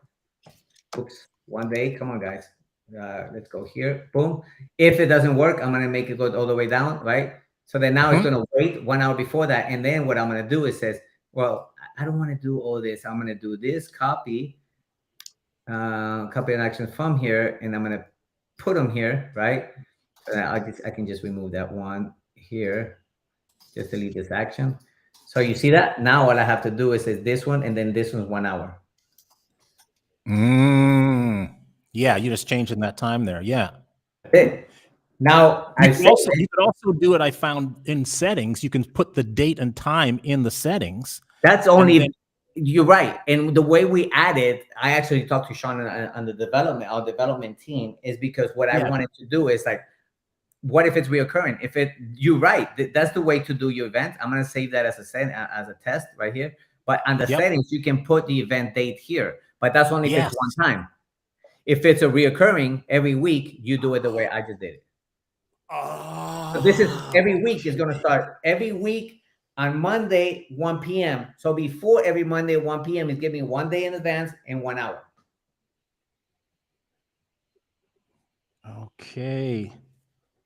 Oops, 1 day. Come on, guys. Let's go here. Boom. If it doesn't work, I'm gonna make it go all the way down, right? So then now it's gonna wait 1 hour before that, and then what I'm gonna do is says, well, I don't want to do all this. I'm gonna do this copy and action from here, and I'm gonna put them here, right? I can just remove that one here. Just delete this action. So you see that? Now all I have to do is this one, and then this one's 1 hour. Yeah, you just changing that time there. Yeah. That's it. Now you could also do it. I found in settings, you can put the date and time in the settings. That's only you're right. And the way we added, I actually talked to Sean on the development, our development team, is because what I wanted to do is like, what if it's reoccurring? You're right. That's the way to do your event. I'm gonna save that as a test right here. But on the settings, you can put the event date here. But that's only if it's one time. If it's a reoccurring every week, you do it the way I just did it. So this is every week is gonna start every week on Monday, 1 p.m. So before every Monday, 1 p.m. is giving 1 day in advance and 1 hour. Okay.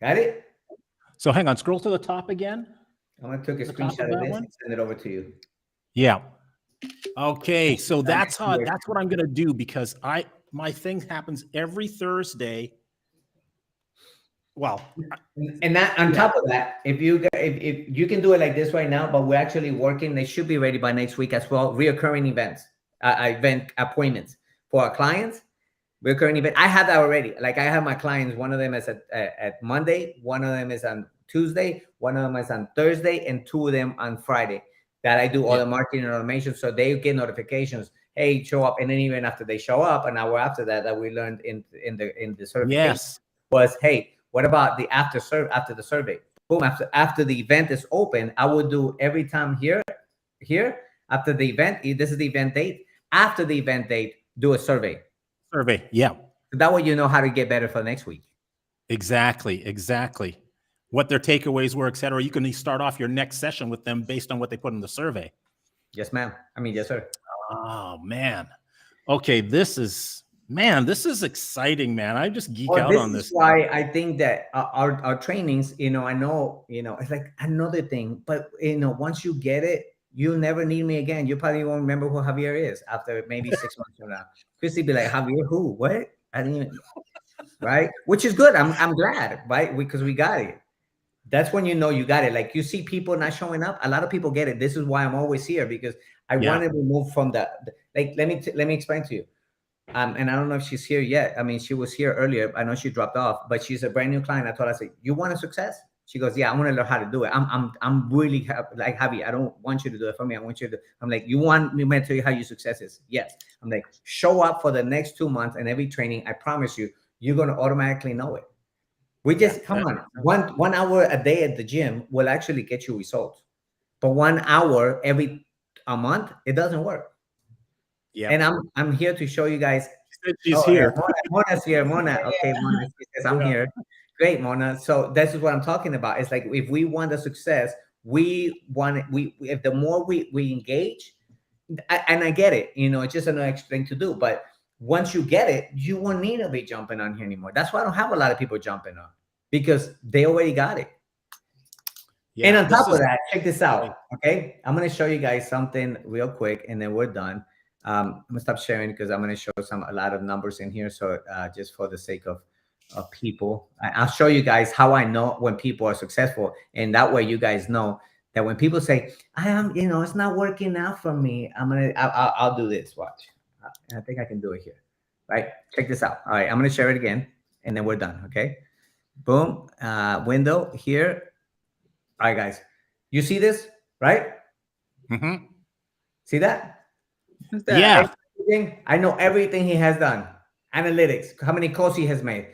Got it? So hang on, scroll to the top again. I'm gonna take a screenshot of this and send it over to you. Yeah. Okay, so that's what I'm gonna do, because my thing happens every Thursday. Well, and that on top of that, if you can do it like this right now, but we're actually working. They should be ready by next week as well. Reoccurring events, event appointments for our clients. Recurring event. I have that already. Like I have my clients. One of them is at Monday. One of them is on Tuesday. One of them is on Thursday, and 2 of them on Friday. That I do all the marketing and automation, so they get notifications. Hey, show up, and then even after they show up, an hour after that we learned in the certification was, hey, what about the after the survey? Boom, after the event is open, I will do every time here after the event. This is the event date. After the event date, do a survey. Yeah. So that way you know how to get better for next week. Exactly. What their takeaways were, etc. You can start off your next session with them based on what they put in the survey. Yes, ma'am. Yes, sir. Oh man. Okay, this is exciting, man. I just geek out on this. This is why I think that our trainings, I know, it's like another thing, but once you get it, you'll never need me again. You probably won't remember who Javier is after maybe 6 months from now. Christy be like, Javier, who? What? I didn't even, right? Which is good. I'm glad, right? Because we got it. That's when you know you got it. Like you see people not showing up. A lot of people get it. This is why I'm always here, because I want to remove from like, let me explain to you. And I don't know if she's here yet. I mean, she was here earlier. I know she dropped off, but she's a brand new client. I told her, I said, you want a success? She goes, yeah, I want to learn how to do it. I'm really like, Javi, I don't want you to do it for me. I want you to, I'm like, you want me to tell you how your success is? Yes. I'm like, show up for the next 2 months and every training. I promise you, you're going to automatically know it. We just, come on, one hour a day at the gym will actually get you results. But 1 hour every a month, it doesn't work. Yeah. And I'm here to show you guys. She's here. Mona's here. Mona. Okay, Mona says I'm here. Great, Mona. So this is what I'm talking about. It's like, if we want the success, if the more we engage, and I get it, it's just another extra thing to do, but once you get it, you won't need to be jumping on here anymore. That's why I don't have a lot of people jumping on, because they already got it. Yeah, and on this top of is- that, check this out. Okay, I'm gonna show you guys something real quick, and then we're done. I'm gonna stop sharing because I'm gonna show a lot of numbers in here. So just for the sake of people, I'll show you guys how I know when people are successful, and that way you guys know that when people say, "I am," it's not working out for me. I'll do this. Watch. I think I can do it here. Right? Check this out. All right, I'm gonna share it again, and then we're done. Okay. Boom. Window here. All right, guys. You see this, right? Mhm. See that? Who's that? Yeah. I know everything he has done. Analytics, how many calls he has made.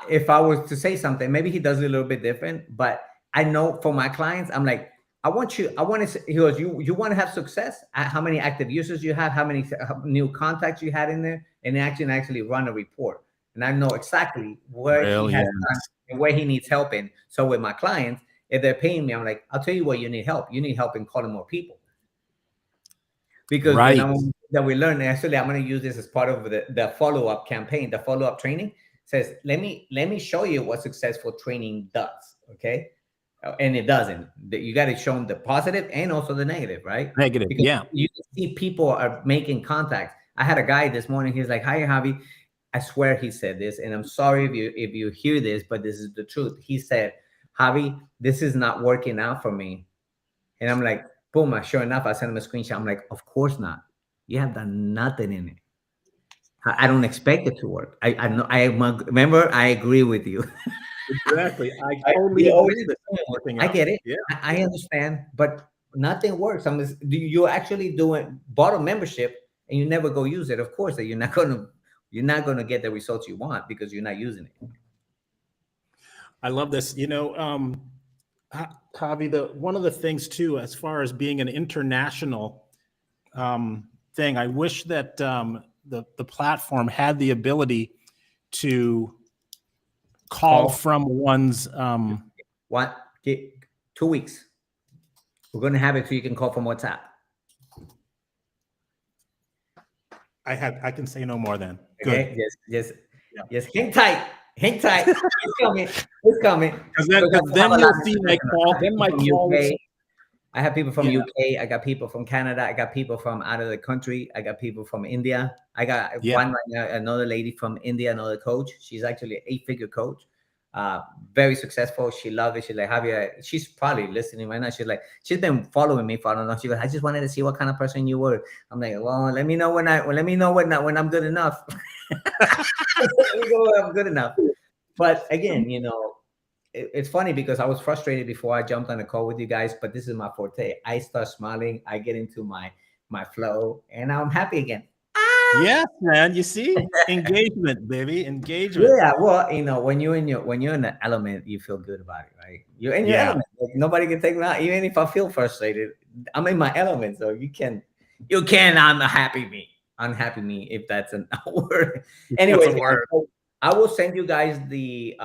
If I was to say something, maybe he does it a little bit different, but I know for my clients, I'm like, he goes, you want to have success? How many active users you have, how many new contacts you had in there, and actually run a report. And I know exactly where he has done and where he needs help in. So with my clients, if they're paying me, I'm like, I'll tell you what you need help. You need help in calling more people. Because that we learned, actually, I'm going to use this as part of the follow-up campaign, the follow-up training. Says, let me show you what successful training does, okay? And it doesn't. You got to show them the positive and also the negative, right? Negative, because yeah. You see people are making contacts. I had a guy this morning. He's like, "Hi, Javi." I swear he said this, and I'm sorry if you hear this, but this is the truth. He said, "Javi, this is not working out for me." And I'm like, boom, sure enough, I sent him a screenshot. I'm like, of course not. You have done nothing in it. I don't expect it to work. I know. Remember, I agree with you. Exactly. I totally agree with I get it. Yeah. I understand, but nothing works. You're actually doing bottom membership and you never go use it. Of course, that you're not gonna get the results you want because you're not using it. I love this. Javi, one of the things too, as far as being an international thing, I wish that the platform had the ability to call from one's 2 weeks. We're gonna have it so you can call from WhatsApp. I can say no more then. Okay, Good. yes. Hang tight. It's coming. Because then you'll see my call. Then my call. I have people from UK. I got people from Canada. I got people from out of the country. I got people from India. I got one right now, another lady from India, another coach. She's actually an 8-figure coach. Very successful. She loves it. She's like, Javier, she's probably listening right now. She's like, she's been following me for I don't know. She goes, I just wanted to see what kind of person you were. I'm like, well, let me know when I'm good enough. I'm good enough. But again, it's funny because I was frustrated before I jumped on a call with you guys, but this is my forte. I start smiling, I get into my flow, and I'm happy again. Yes, man. You see, engagement, baby, engagement. Yeah, well, when you're in the element, you feel good about it, right? You're in your element. Like, nobody can take me out. Even if I feel frustrated, I'm in my element. So you can unhappy me if that's an word. Anyway, I will send you guys the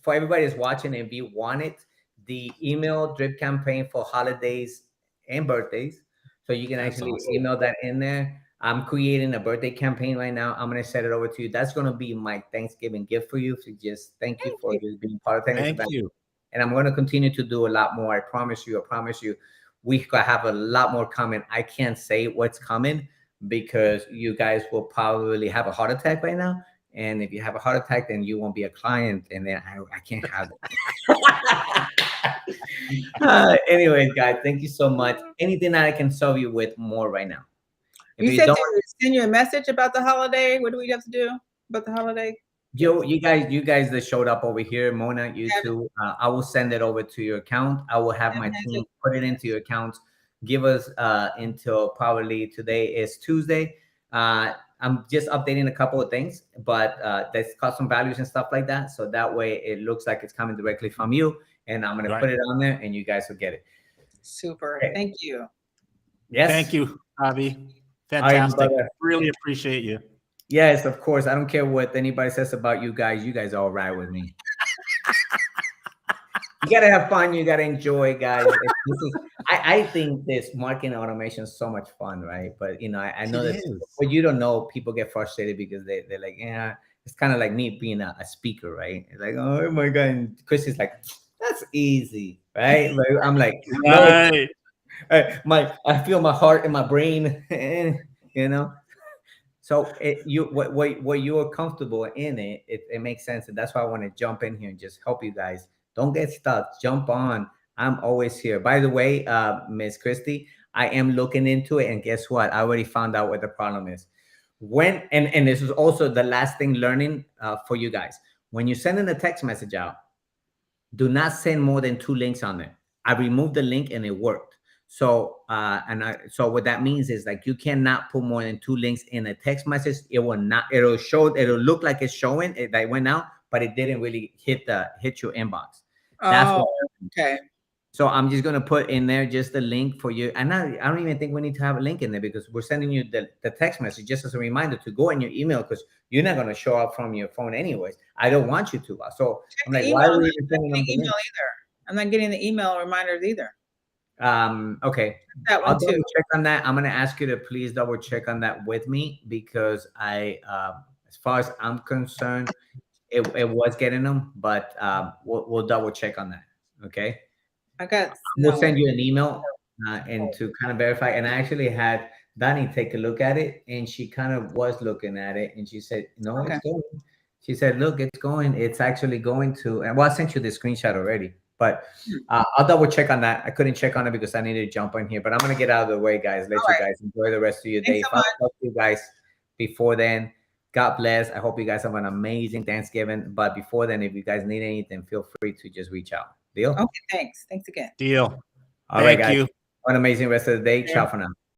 for everybody that's watching, if you want it, the email drip campaign for holidays and birthdays. So you can actually email that in there. I'm creating a birthday campaign right now. I'm going to send it over to you. That's going to be my Thanksgiving gift for you. So just thank you for just being part of Thanksgiving. Thank you. And I'm going to continue to do a lot more. I promise you. We have a lot more coming. I can't say what's coming because you guys will probably have a heart attack right now. And if you have a heart attack, then you won't be a client. And then I can't have it. Anyways, guys, thank you so much. Anything that I can serve you with more right now. You said to send you a message about the holiday. What do we have to do about the holiday? You guys that showed up over here, Mona, you too. I will send it over to your account. I will have my team put it into your account. Give us until probably today is Tuesday. I'm just updating a couple of things, but there's custom values and stuff like that. So that way it looks like it's coming directly from you. And I'm going to put it on there and you guys will get it. Super. Okay. Thank you. Yes. Thank you, Javi. Fantastic. Really appreciate you. Yes, of course. I don't care what anybody says about you guys. You guys are all right with me. You gotta have fun. You gotta enjoy, guys. I think this marketing automation is so much fun, right? But I know It that is. what you don't know, people get frustrated because they're like, yeah, it's kind of like me being a speaker, right? It's like, oh my God. And Chris is like, that's easy, right? Like, I'm like, no, Right. I feel my heart in my brain, So what you're comfortable in it makes sense, and that's why I want to jump in here and just help you guys. Don't get stuck. Jump on. I'm always here. By the way, Miss Christie, I am looking into it, and guess what? I already found out what the problem is. And this is also the last thing learning for you guys. When you're sending a text message out, do not send more than 2 links on it. I removed the link and it worked. So so what that means is like you cannot put more than 2 links in a text message. It will not. It'll look like it's showing it that went out, but it didn't really hit your inbox. That's Oh, what. okay. So I'm just gonna put in there just the link for you. And I don't even think we need to have a link in there because we're sending you the text message just as a reminder to go in your email because you're not gonna show up from your phone anyways. I don't want you to. So I'm Check like, the why email. are we I'm even not sending them getting the email link? either. I'm not getting the email reminders either. Okay. That I'll one too. double check on that. I'm gonna ask you to please double check on that with me because as far as I'm concerned, it was getting them, but we'll double check on that. Okay. I got We'll send you an email and to kind of verify. And I actually had Donnie take a look at it, and she kind of was looking at it, and she said, "No, Okay. it's going." She said, "Look, it's going. It's actually going to." And well, I sent you the screenshot already, but I'll double check on that. I couldn't check on it because I needed to jump in here, but I'm gonna get out of the way, guys. Let All you right. guys enjoy the rest of your day. Thanks If so I much. don't talk to you guys before then, God bless. I hope you guys have an amazing Thanksgiving. But before then, if you guys need anything, feel free to just reach out. Deal? Okay, thanks. Thanks again. Deal. All right, Thank guys. you. Have an amazing rest of the day. Ciao for now.